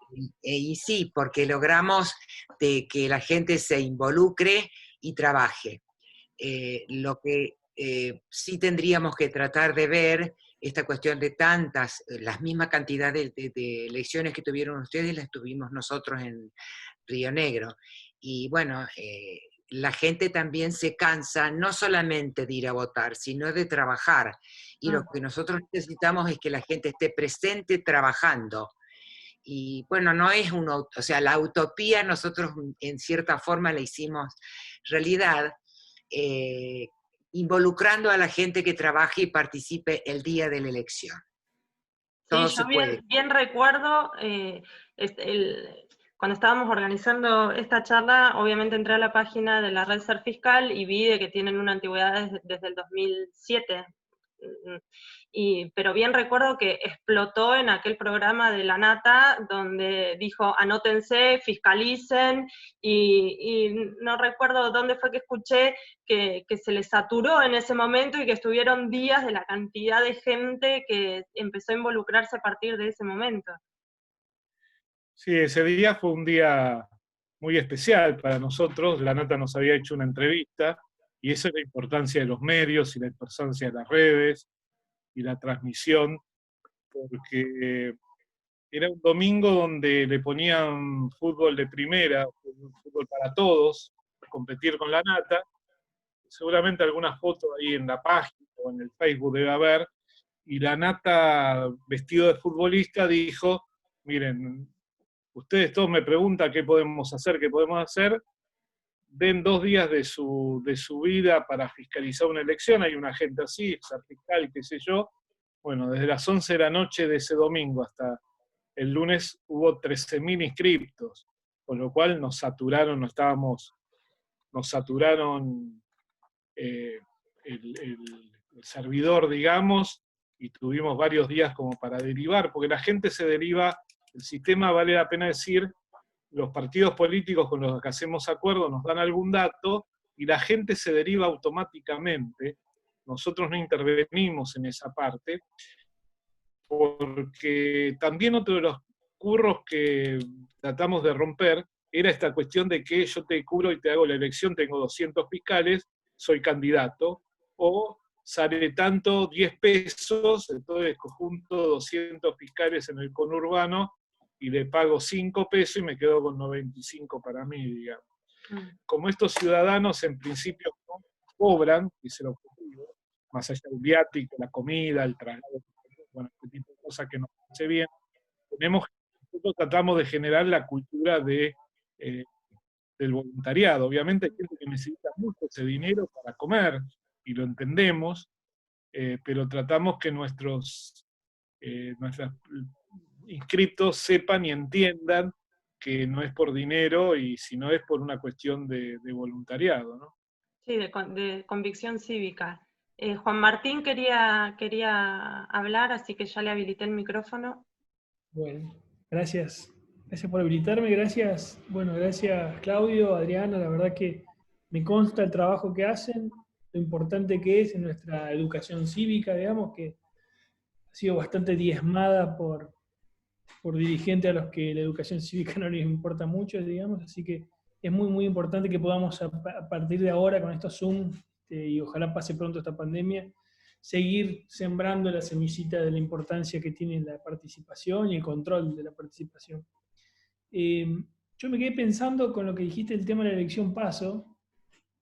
y sí, porque logramos de que la gente se involucre y trabaje. Lo que sí tendríamos que tratar de ver, esta cuestión de tantas, las mismas cantidades de elecciones que tuvieron ustedes, las tuvimos nosotros en Río Negro. Y bueno, la gente también se cansa no solamente de ir a votar, sino de trabajar. Y lo que nosotros necesitamos es que la gente esté presente trabajando. Y bueno, no es o sea, la utopía nosotros en cierta forma la hicimos realidad, involucrando a la gente que trabaje y participe el día de la elección. Todo Sí, se yo puede. bien recuerdo, cuando estábamos organizando esta charla, obviamente entré a la página de la Red Ser Fiscal y vi de que tienen una antigüedad desde el 2007. Pero bien recuerdo que explotó en aquel programa de La Nata, donde dijo, anótense, fiscalicen, y no recuerdo dónde fue que escuché que se les saturó en ese momento y que estuvieron días de la cantidad de gente que empezó a involucrarse a partir de ese momento. Sí, ese día fue un día muy especial para nosotros. La Nata nos había hecho una entrevista y esa es la importancia de los medios y la importancia de las redes y la transmisión, porque era un domingo donde le ponían fútbol de primera, fútbol para todos, competir con la Nata. Seguramente alguna foto ahí en la página o en el Facebook debe haber, y la Nata, vestido de futbolista, dijo, miren, ustedes todos me preguntan qué podemos hacer, den 2 días de su vida para fiscalizar una elección, hay una gente así, esa fiscal, qué sé yo. Bueno, desde las 11 de la noche de ese domingo hasta el lunes hubo 13.000 inscriptos, con lo cual nos saturaron el servidor, digamos, y tuvimos varios días como para derivar, porque la gente se deriva, el sistema, vale la pena decir, los partidos políticos con los que hacemos acuerdos nos dan algún dato y la gente se deriva automáticamente. Nosotros no intervenimos en esa parte, porque también otro de los curros que tratamos de romper era esta cuestión de que yo te cubro y te hago la elección, tengo 200 fiscales, soy candidato, o sale tanto 10 pesos, entonces junto 200 fiscales en el conurbano y le pago 5 pesos y me quedo con 95 para mí, digamos. Como estos ciudadanos en principio no cobran, y se lo objetivo, más allá del viático, la comida, el traslado, bueno, este tipo de cosas que nos hace bien, nosotros tratamos de generar la cultura del voluntariado. Obviamente hay gente que necesita mucho ese dinero para comer, y lo entendemos, pero tratamos que nuestros inscriptos sepan y entiendan que no es por dinero, y si no es por una cuestión de voluntariado, ¿no? Sí, de convicción cívica. Juan Martín quería hablar, así que ya le habilité el micrófono. Bueno, gracias. Gracias por habilitarme, gracias. Bueno, gracias Claudio, Adriana, la verdad que me consta el trabajo que hacen, lo importante que es en nuestra educación cívica, digamos, que ha sido bastante diezmada por dirigentes a los que la educación cívica no les importa mucho, digamos, así que es muy, muy importante que podamos a partir de ahora con estos Zoom, y ojalá pase pronto esta pandemia, seguir sembrando la semillita de la importancia que tiene la participación y el control de la participación. Yo me quedé pensando con lo que dijiste del tema de la elección PASO.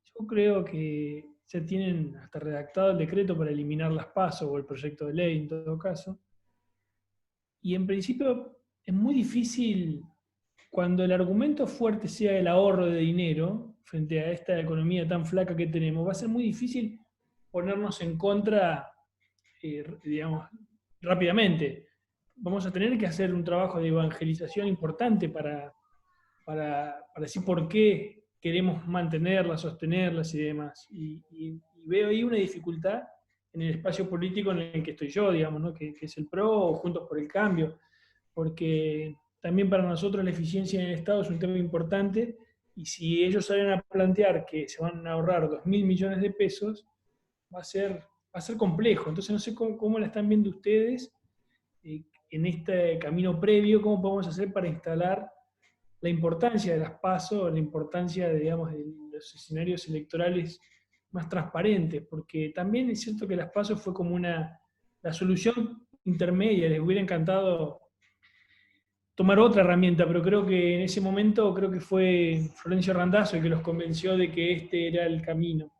Yo creo que ya tienen hasta redactado el decreto para eliminar las PASO o el proyecto de ley en todo caso. Y en principio es muy difícil, cuando el argumento fuerte sea el ahorro de dinero frente a esta economía tan flaca que tenemos, va a ser muy difícil ponernos en contra, digamos, rápidamente. Vamos a tener que hacer un trabajo de evangelización importante para decir por qué queremos mantenerlas, sostenerlas y demás. Y veo ahí una dificultad en el espacio político en el que estoy yo, digamos, ¿no? que es el PRO o Juntos por el Cambio, porque también para nosotros la eficiencia en el Estado es un tema importante, y si ellos salen a plantear que se van a ahorrar 2.000 millones de pesos, va a ser complejo. Entonces no sé cómo la están viendo ustedes en este camino previo, cómo podemos hacer para instalar la importancia de las PASO, la importancia de, digamos, de los escenarios electorales más transparentes, porque también es cierto que las PASO fue como la solución intermedia. Les hubiera encantado tomar otra herramienta, pero creo que en ese momento creo que fue Florencio Randazzo el que los convenció de que este era el camino.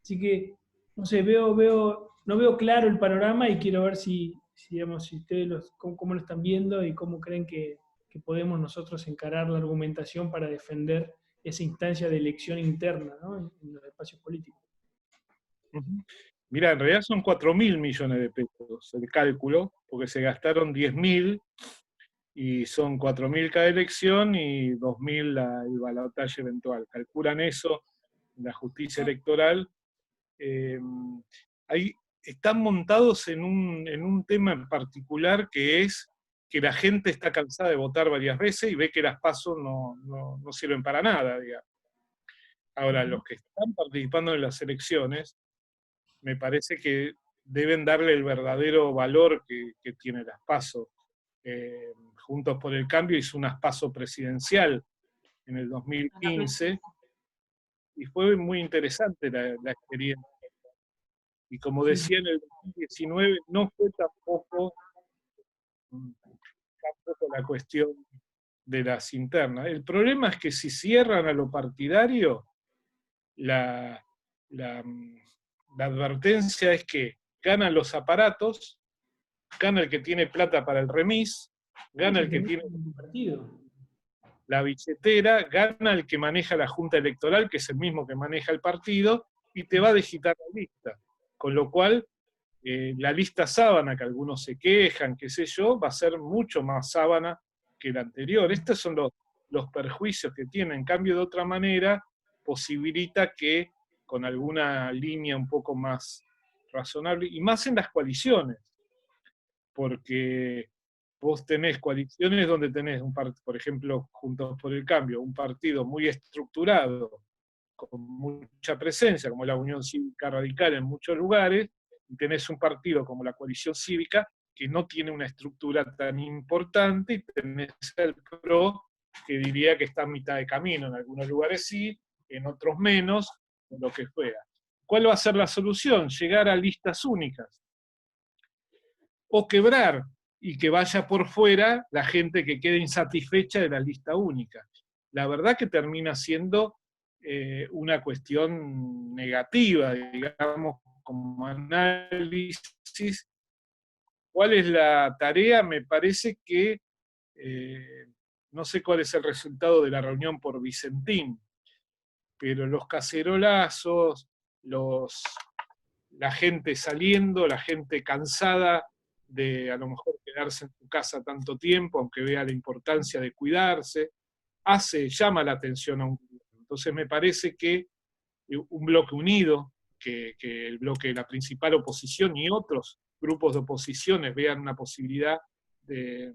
Así que, no sé, no veo claro el panorama y quiero ver digamos, si ustedes cómo lo están viendo y cómo creen que podemos nosotros encarar la argumentación para defender esa instancia de elección interna, ¿no? En los espacios políticos. Mira, en realidad son 4.000 millones de pesos el cálculo, porque se gastaron 10.000 y son 4.000 cada elección y 2.000 el balotaje eventual. Calculan eso en la justicia electoral. Ahí están montados en un tema en particular, que es que la gente está cansada de votar varias veces y ve que las PASO no sirven para nada, digamos. Ahora, los que están participando en las elecciones, me parece que deben darle el verdadero valor que tiene las PASO. Juntos por el Cambio hizo unas PASO presidencial en el 2015 y fue muy interesante la experiencia. Y como decía, en el 2019 no fue tampoco la cuestión de las internas. El problema es que si cierran a lo partidario, la advertencia es que ganan los aparatos, gana el que tiene plata para el remis, gana el que tiene la billetera, gana el que maneja la Junta Electoral, que es el mismo que maneja el partido, y te va a digitar la lista. Con lo cual, la lista sábana, que algunos se quejan, qué sé yo, va a ser mucho más sábana que la anterior. Estos son los perjuicios que tiene. En cambio, de otra manera, posibilita que con alguna línea un poco más razonable, y más en las coaliciones, porque vos tenés coaliciones donde tenés, por ejemplo, Juntos por el Cambio, un partido muy estructurado, con mucha presencia, como la Unión Cívica Radical en muchos lugares, y tenés un partido como la Coalición Cívica, que no tiene una estructura tan importante, y tenés el PRO, que diría que está a mitad de camino, en algunos lugares sí, en otros menos, lo que fuera. ¿Cuál va a ser la solución? Llegar a listas únicas. O quebrar, y que vaya por fuera la gente que quede insatisfecha de la lista única. La verdad que termina siendo una cuestión negativa, digamos, como análisis. ¿Cuál es la tarea? Me parece que no sé cuál es el resultado de la reunión por Vicentín, pero los cacerolazos, la gente saliendo, la gente cansada de a lo mejor quedarse en su casa tanto tiempo, aunque vea la importancia de cuidarse, llama la atención a un grupo. Entonces me parece que un bloque unido, que el bloque de la principal oposición y otros grupos de oposiciones vean una posibilidad de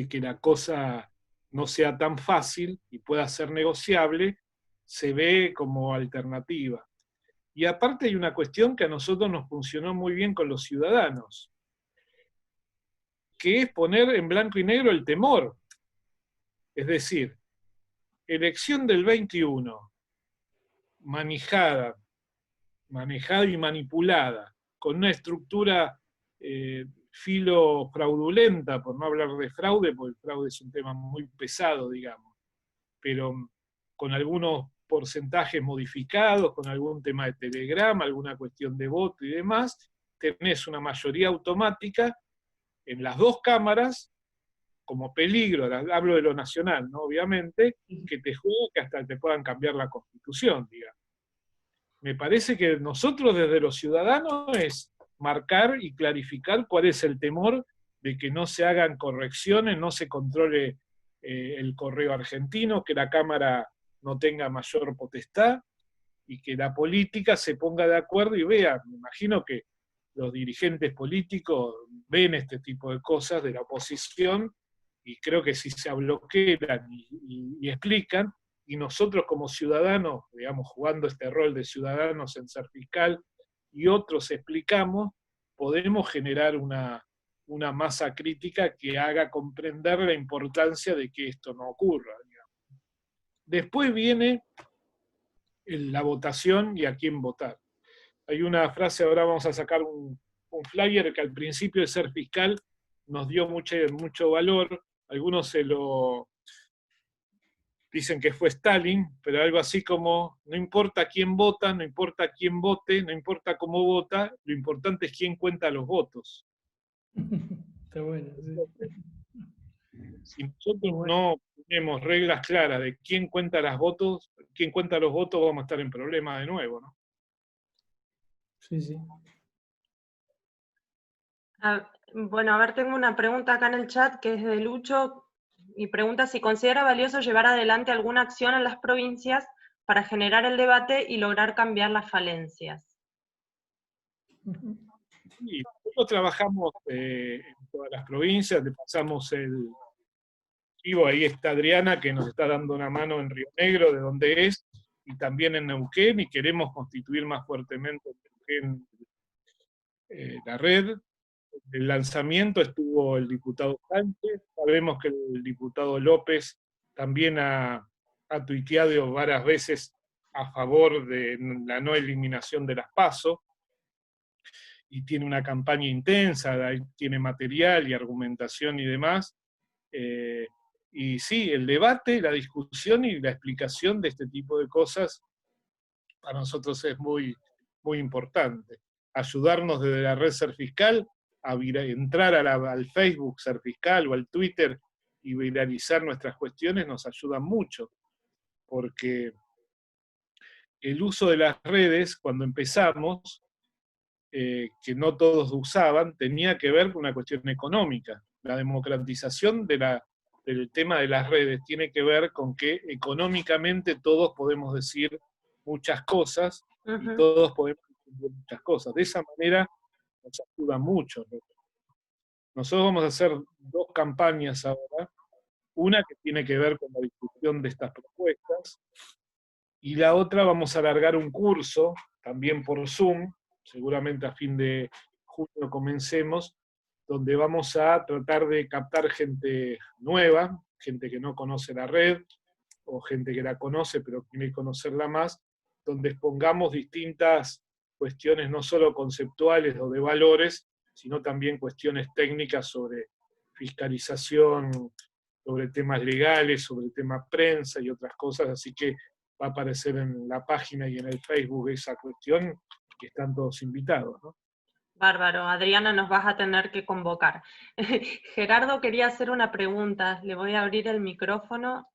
que la cosa no sea tan fácil y pueda ser negociable, se ve como alternativa. Y aparte hay una cuestión que a nosotros nos funcionó muy bien con los ciudadanos, que es poner en blanco y negro el temor. Es decir, elección del 21, manejada y manipulada, con una estructura filo fraudulenta, por no hablar de fraude, porque el fraude es un tema muy pesado, digamos, pero con algunos porcentajes modificados, con algún tema de telegrama, alguna cuestión de voto y demás, tenés una mayoría automática en las dos cámaras, como peligro, hablo de lo nacional, ¿no? Obviamente, que te juega que hasta te puedan cambiar la Constitución, digamos. Me parece que nosotros desde los ciudadanos es marcar y clarificar cuál es el temor de que no se hagan correcciones, no se controle el correo argentino, que la Cámara no tenga mayor potestad y que la política se ponga de acuerdo y vea. Me imagino que los dirigentes políticos ven este tipo de cosas de la oposición y creo que si se bloquean y explican, y nosotros como ciudadanos, digamos, jugando este rol de ciudadanos en ser fiscal, y otros explicamos, podemos generar una masa crítica que haga comprender la importancia de que esto no ocurra, digamos. Después viene la votación y a quién votar. Hay una frase, ahora vamos a sacar un flyer, que al principio de ser fiscal nos dio mucho valor. Algunos se lo dicen que fue Stalin, pero algo así como, no importa quién vota, no importa quién vote, no importa cómo vota, lo importante es quién cuenta los votos. Está bueno, sí. Si nosotros Bueno. no tenemos reglas claras de quién cuenta los votos, vamos a estar en problemas de nuevo, ¿no? Sí, sí. Bueno, a ver, tengo una pregunta acá en el chat que es de Lucho, y pregunta si considera valioso llevar adelante alguna acción en las provincias para generar el debate y lograr cambiar las falencias. Y nosotros trabajamos en todas las provincias, le pasamos el archivo, ahí está Adriana, que nos está dando una mano en Río Negro, de donde es, y también en Neuquén, y queremos constituir más fuertemente en Neuquén la red. El lanzamiento estuvo el diputado Sánchez, sabemos que el diputado López también ha tuiteado varias veces a favor de la no eliminación de las PASO, y tiene una campaña intensa, tiene material y argumentación y demás. Y sí, el debate, la discusión y la explicación de este tipo de cosas para nosotros es muy, muy importante. Ayudarnos desde la red Ser Fiscal a entrar al Facebook Ser Fiscal o al Twitter y viralizar nuestras cuestiones nos ayuda mucho, porque el uso de las redes, cuando empezamos, que no todos usaban, tenía que ver con una cuestión económica. La democratización del tema de las redes tiene que ver con que económicamente todos podemos decir muchas cosas y todos podemos decir muchas cosas. De esa manera nos ayuda mucho. Nosotros vamos a hacer 2 campañas ahora, una que tiene que ver con la discusión de estas propuestas, y la otra vamos a alargar un curso, también por Zoom, seguramente a fin de junio comencemos, donde vamos a tratar de captar gente nueva, gente que no conoce la red, o gente que la conoce pero quiere conocerla más, donde expongamos distintas cuestiones no solo conceptuales o de valores, sino también cuestiones técnicas sobre fiscalización, sobre temas legales, sobre temas prensa y otras cosas, así que va a aparecer en la página y en el Facebook esa cuestión, que están todos invitados, ¿no? Bárbaro, Adriana, nos vas a tener que convocar. Gerardo quería hacer una pregunta, le voy a abrir el micrófono.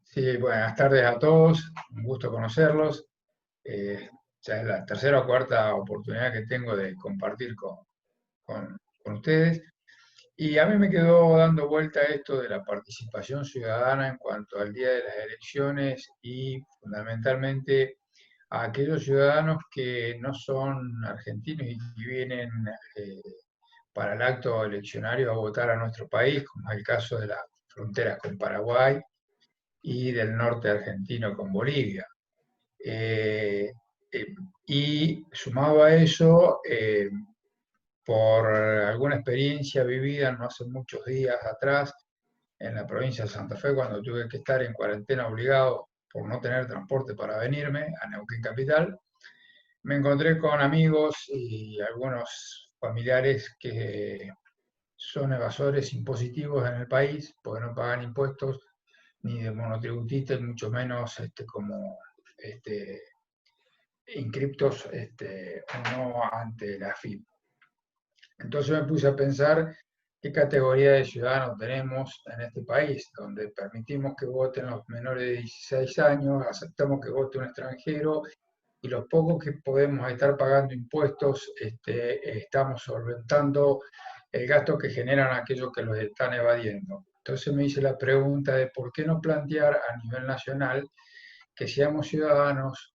Sí, buenas tardes a todos, un gusto conocerlos. Ya es la tercera o cuarta oportunidad que tengo de compartir con ustedes. Y a mí me quedó dando vuelta esto de la participación ciudadana en cuanto al día de las elecciones y fundamentalmente a aquellos ciudadanos que no son argentinos y que vienen para el acto eleccionario a votar a nuestro país, como es el caso de las fronteras con Paraguay y del norte argentino con Bolivia. Y sumado a eso, por alguna experiencia vivida no hace muchos días atrás en la provincia de Santa Fe, cuando tuve que estar en cuarentena obligado por no tener transporte para venirme a Neuquén Capital, me encontré con amigos y algunos familiares que son evasores impositivos en el país, porque no pagan impuestos ni de monotributistas, mucho menos como inscriptos o no ante la AFIP. Entonces me puse a pensar qué categoría de ciudadanos tenemos en este país, donde permitimos que voten los menores de 16 años, aceptamos que vote un extranjero, y los pocos que podemos estar pagando impuestos, estamos solventando el gasto que generan aquellos que los están evadiendo. Entonces me hice la pregunta de por qué no plantear a nivel nacional que seamos ciudadanos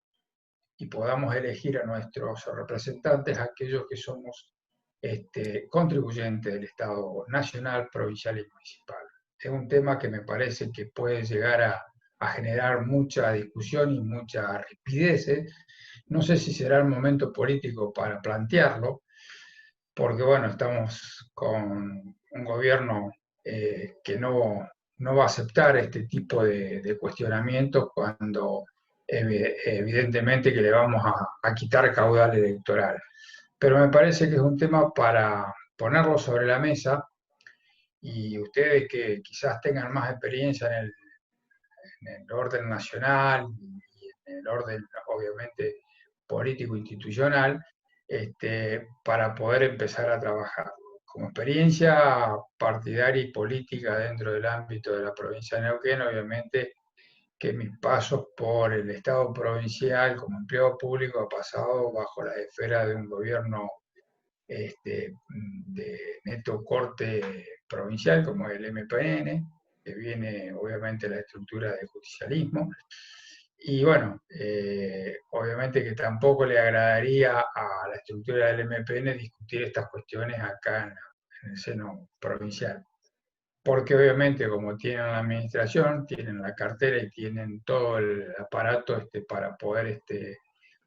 y podamos elegir a nuestros representantes, aquellos que somos contribuyentes del Estado nacional, provincial y municipal. Es un tema que me parece que puede llegar a generar mucha discusión y mucha rapidez. No sé si será el momento político para plantearlo, porque bueno, estamos con un gobierno que no va a aceptar este tipo de cuestionamientos cuando evidentemente que le vamos a quitar caudal electoral. Pero me parece que es un tema para ponerlo sobre la mesa, y ustedes que quizás tengan más experiencia en el orden nacional y en el orden, obviamente, político-institucional, para poder empezar a trabajar. Como experiencia partidaria y política dentro del ámbito de la provincia de Neuquén, obviamente que mis pasos por el Estado provincial como empleado público ha pasado bajo la esfera de un gobierno de neto corte provincial, como el MPN, que viene obviamente la estructura del justicialismo. Y bueno, obviamente que tampoco le agradaría a la estructura del MPN discutir estas cuestiones acá en el seno provincial. Porque obviamente como tienen la administración, tienen la cartera y tienen todo el aparato para poder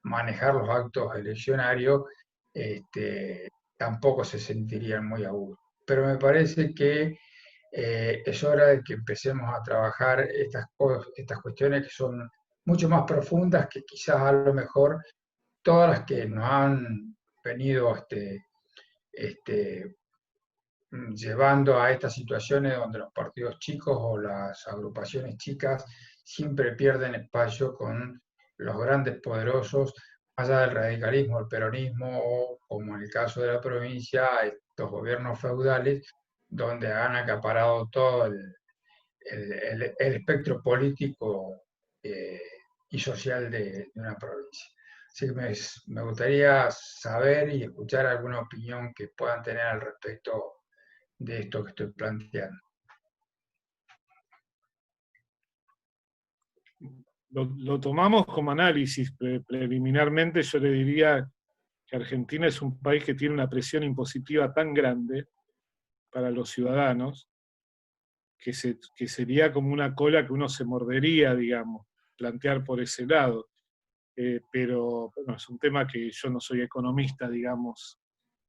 manejar los actos eleccionarios, tampoco se sentirían muy a gusto. Pero me parece que es hora de que empecemos a trabajar estas cuestiones que son mucho más profundas que quizás a lo mejor todas las que nos han venido llevando a estas situaciones donde los partidos chicos o las agrupaciones chicas siempre pierden espacio con los grandes poderosos, más allá del radicalismo, el peronismo, o como en el caso de la provincia, estos gobiernos feudales, donde han acaparado todo el espectro político y social de una provincia. Así que me gustaría saber y escuchar alguna opinión que puedan tener al respecto de esto que estoy planteando. Lo tomamos como análisis. Preliminarmente yo le diría que Argentina es un país que tiene una presión impositiva tan grande para los ciudadanos que sería como una cola que uno se mordería, digamos, plantear por ese lado. Pero bueno, es un tema que yo no soy economista, digamos,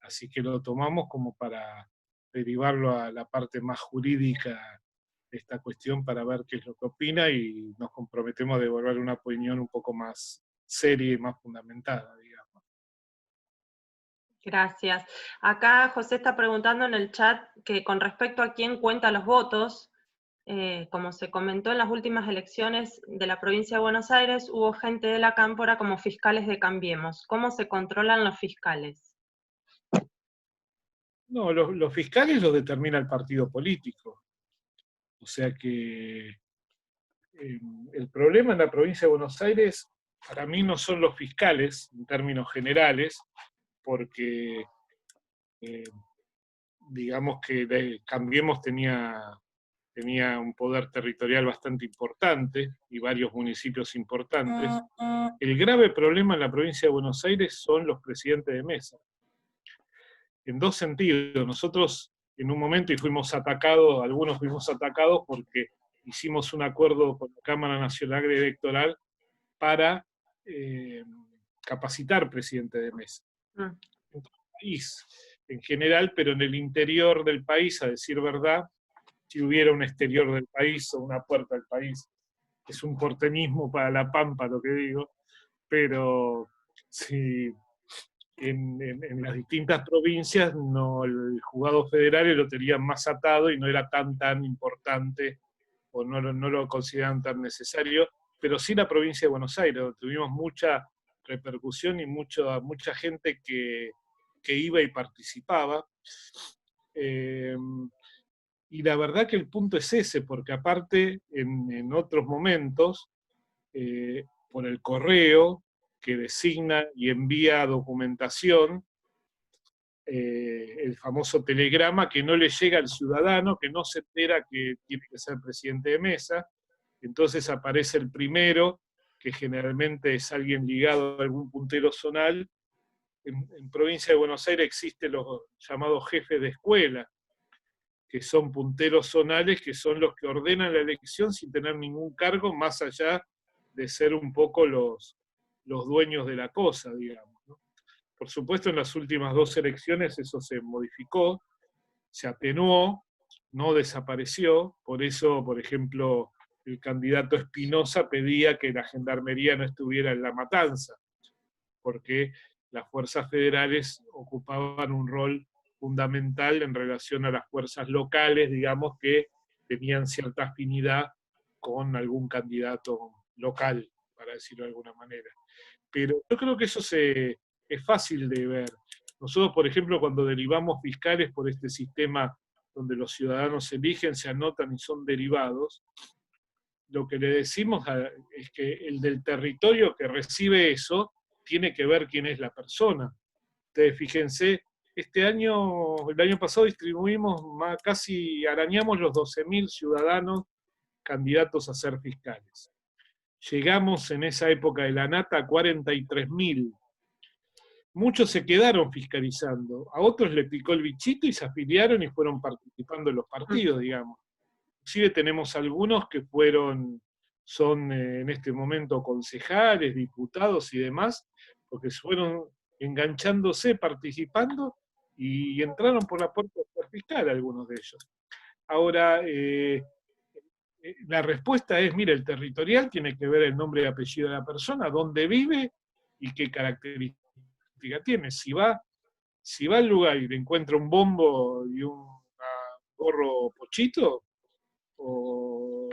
así que lo tomamos como para derivarlo a la parte más jurídica de esta cuestión para ver qué es lo que opina y nos comprometemos a devolver una opinión un poco más seria y más fundamentada, digamos. Gracias. Acá José está preguntando en el chat que con respecto a quién cuenta los votos, como se comentó en las últimas elecciones de la provincia de Buenos Aires, hubo gente de la Cámpora como fiscales de Cambiemos. ¿Cómo se controlan los fiscales? No, los fiscales los determina el partido político. O sea que el problema en la provincia de Buenos Aires, para mí no son los fiscales, en términos generales, porque digamos que Cambiemos tenía un poder territorial bastante importante y varios municipios importantes. El grave problema en la provincia de Buenos Aires son los presidentes de mesa. En dos sentidos. Nosotros en un momento y fuimos atacados, algunos fuimos atacados porque hicimos un acuerdo con la Cámara Nacional Electoral para capacitar presidente de mesa. En todo el país en general, pero en el interior del país, a decir verdad, si hubiera un exterior del país o una puerta del país, es un porteñismo para La Pampa lo que digo, pero si en las distintas provincias no, el juzgado federal lo tenían más atado y no era tan importante o no lo consideraban tan necesario, pero sí la provincia de Buenos Aires, donde tuvimos mucha repercusión y mucha gente que iba y participaba. Y la verdad que el punto es ese, porque aparte en otros momentos, por el correo que designa y envía documentación, el famoso telegrama que no le llega al ciudadano, que no se entera que tiene que ser presidente de mesa, entonces aparece el primero, que generalmente es alguien ligado a algún puntero zonal. En provincia de Buenos Aires existen los llamados jefes de escuela, que son punteros zonales, que son los que ordenan la elección sin tener ningún cargo, más allá de ser un poco los dueños de la cosa, digamos, ¿no? Por supuesto, en las últimas 2 elecciones eso se modificó, se atenuó, no desapareció, por eso, por ejemplo, el candidato Espinosa pedía que la gendarmería no estuviera en La Matanza, porque las fuerzas federales ocupaban un rol fundamental en relación a las fuerzas locales, digamos, que tenían cierta afinidad con algún candidato local, para decirlo de alguna manera. Pero yo creo que eso es fácil de ver. Nosotros, por ejemplo, cuando derivamos fiscales por este sistema donde los ciudadanos eligen, se anotan y son derivados, lo que le decimos es que el del territorio que recibe eso tiene que ver quién es la persona. Ustedes fíjense, el año pasado distribuimos, casi arañamos los 12.000 ciudadanos candidatos a ser fiscales. Llegamos en esa época de la nata a 43.000. Muchos se quedaron fiscalizando, a otros le picó el bichito y se afiliaron y fueron participando en los partidos, digamos. Inclusive tenemos algunos que son en este momento concejales, diputados y demás, porque fueron enganchándose, participando, y entraron por la puerta del fiscal algunos de ellos. Ahora, la respuesta es, mira, el territorial tiene que ver el nombre y apellido de la persona, dónde vive y qué características tiene. Si va al lugar y le encuentra un bombo y un gorro pochito, o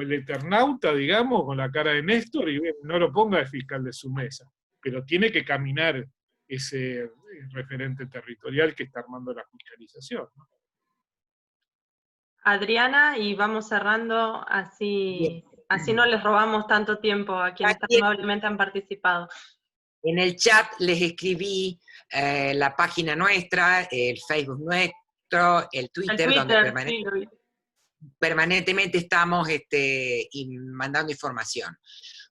el Eternauta, digamos, con la cara de Néstor, y no lo ponga de fiscal de su mesa, pero tiene que caminar ese referente territorial que está armando la fiscalización, ¿no? Adriana, y vamos cerrando, así no les robamos tanto tiempo a quienes tan amablemente han participado. En el chat les escribí la página nuestra, el Facebook nuestro, el Twitter donde permanentemente estamos mandando información.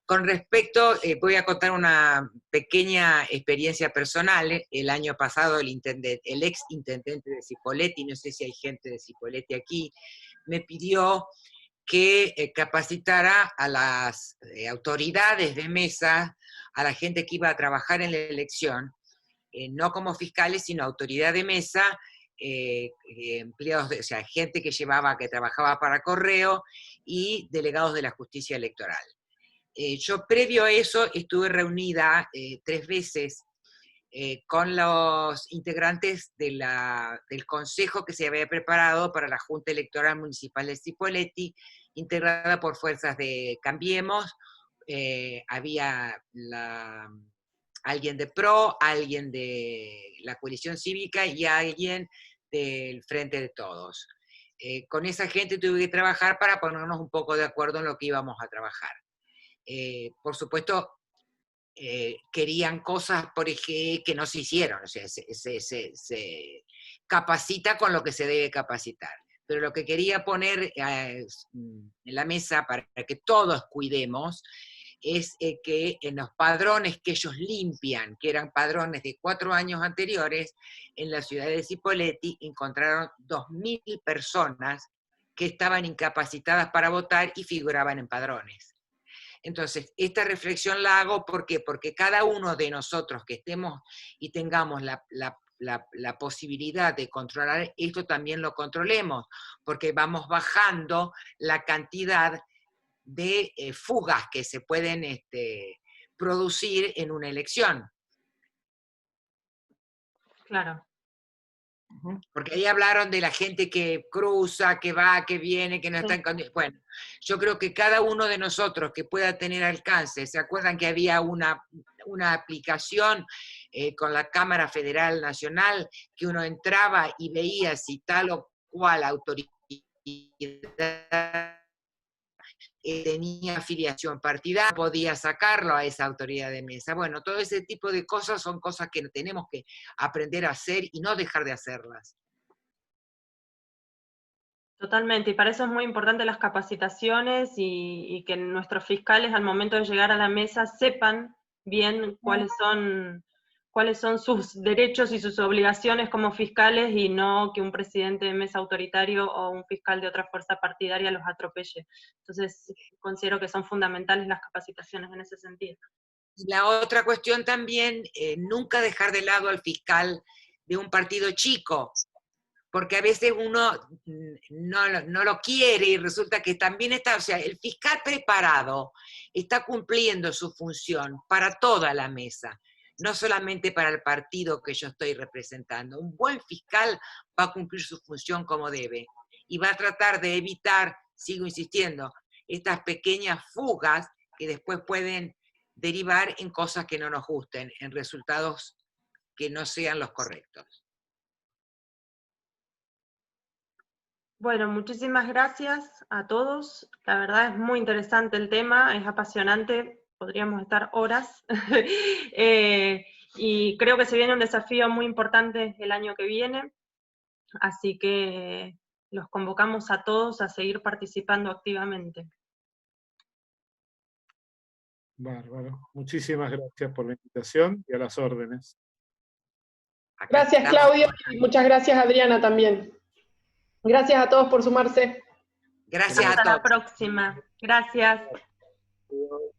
Con respecto, voy a contar una pequeña experiencia personal. El año pasado el ex intendente de Cipolletti, no sé si hay gente de Cipolletti aquí, me pidió que capacitara a las autoridades de mesa, a la gente que iba a trabajar en la elección, no como fiscales, sino autoridad de mesa, empleados, o sea, gente que trabajaba para correo y delegados de la justicia electoral. Yo previo a eso estuve reunida 3 veces con los integrantes del consejo que se había preparado para la Junta Electoral Municipal de Cipolletti, integrada por fuerzas de Cambiemos. Había alguien de PRO, alguien de la coalición cívica y alguien del Frente de Todos. Con esa gente tuve que trabajar para ponernos un poco de acuerdo en lo que íbamos a trabajar. Por supuesto, querían cosas por ejemplo, que no se hicieron, o sea, se capacita con lo que se debe capacitar. Pero lo que quería poner en la mesa para que todos cuidemos es que en los padrones que ellos limpian, que eran padrones de 4 años anteriores, en la ciudad de Cipolletti encontraron 2.000 personas que estaban incapacitadas para votar y figuraban en padrones. Entonces, esta reflexión la hago ¿por qué? Porque cada uno de nosotros que estemos y tengamos la posibilidad de controlar esto, también lo controlemos, porque vamos bajando la cantidad de fugas que se pueden producir en una elección. Claro. Porque ahí hablaron de la gente que cruza, que va, que viene, que no está en condiciones. Bueno, yo creo que cada uno de nosotros que pueda tener alcance, ¿se acuerdan que había una aplicación con la Cámara Federal Nacional que uno entraba y veía si tal o cual autoridad tenía afiliación partidaria, podía sacarlo a esa autoridad de mesa? Bueno, todo ese tipo de cosas son cosas que tenemos que aprender a hacer y no dejar de hacerlas. Totalmente, y para eso es muy importante las capacitaciones y que nuestros fiscales al momento de llegar a la mesa sepan bien cuáles son sus derechos y sus obligaciones como fiscales, y no que un presidente de mesa autoritario o un fiscal de otra fuerza partidaria los atropelle. Entonces, considero que son fundamentales las capacitaciones en ese sentido. La otra cuestión también, nunca dejar de lado al fiscal de un partido chico, porque a veces uno no lo quiere y resulta que también está, o sea, el fiscal preparado está cumpliendo su función para toda la mesa. no solamente para el partido que yo estoy representando. Un buen fiscal va a cumplir su función como debe y va a tratar de evitar, sigo insistiendo, estas pequeñas fugas que después pueden derivar en cosas que no nos gusten, en resultados que no sean los correctos. Bueno, muchísimas gracias a todos. La verdad es muy interesante el tema, es apasionante, podríamos estar horas. Y creo que se viene un desafío muy importante el año que viene, así que los convocamos a todos a seguir participando activamente. Bárbaro. Muchísimas gracias por la invitación y a las órdenes. Gracias, Claudio, y muchas gracias, Adriana, también. Gracias a todos por sumarse. Gracias a todos. Hasta la próxima. Gracias. Adiós.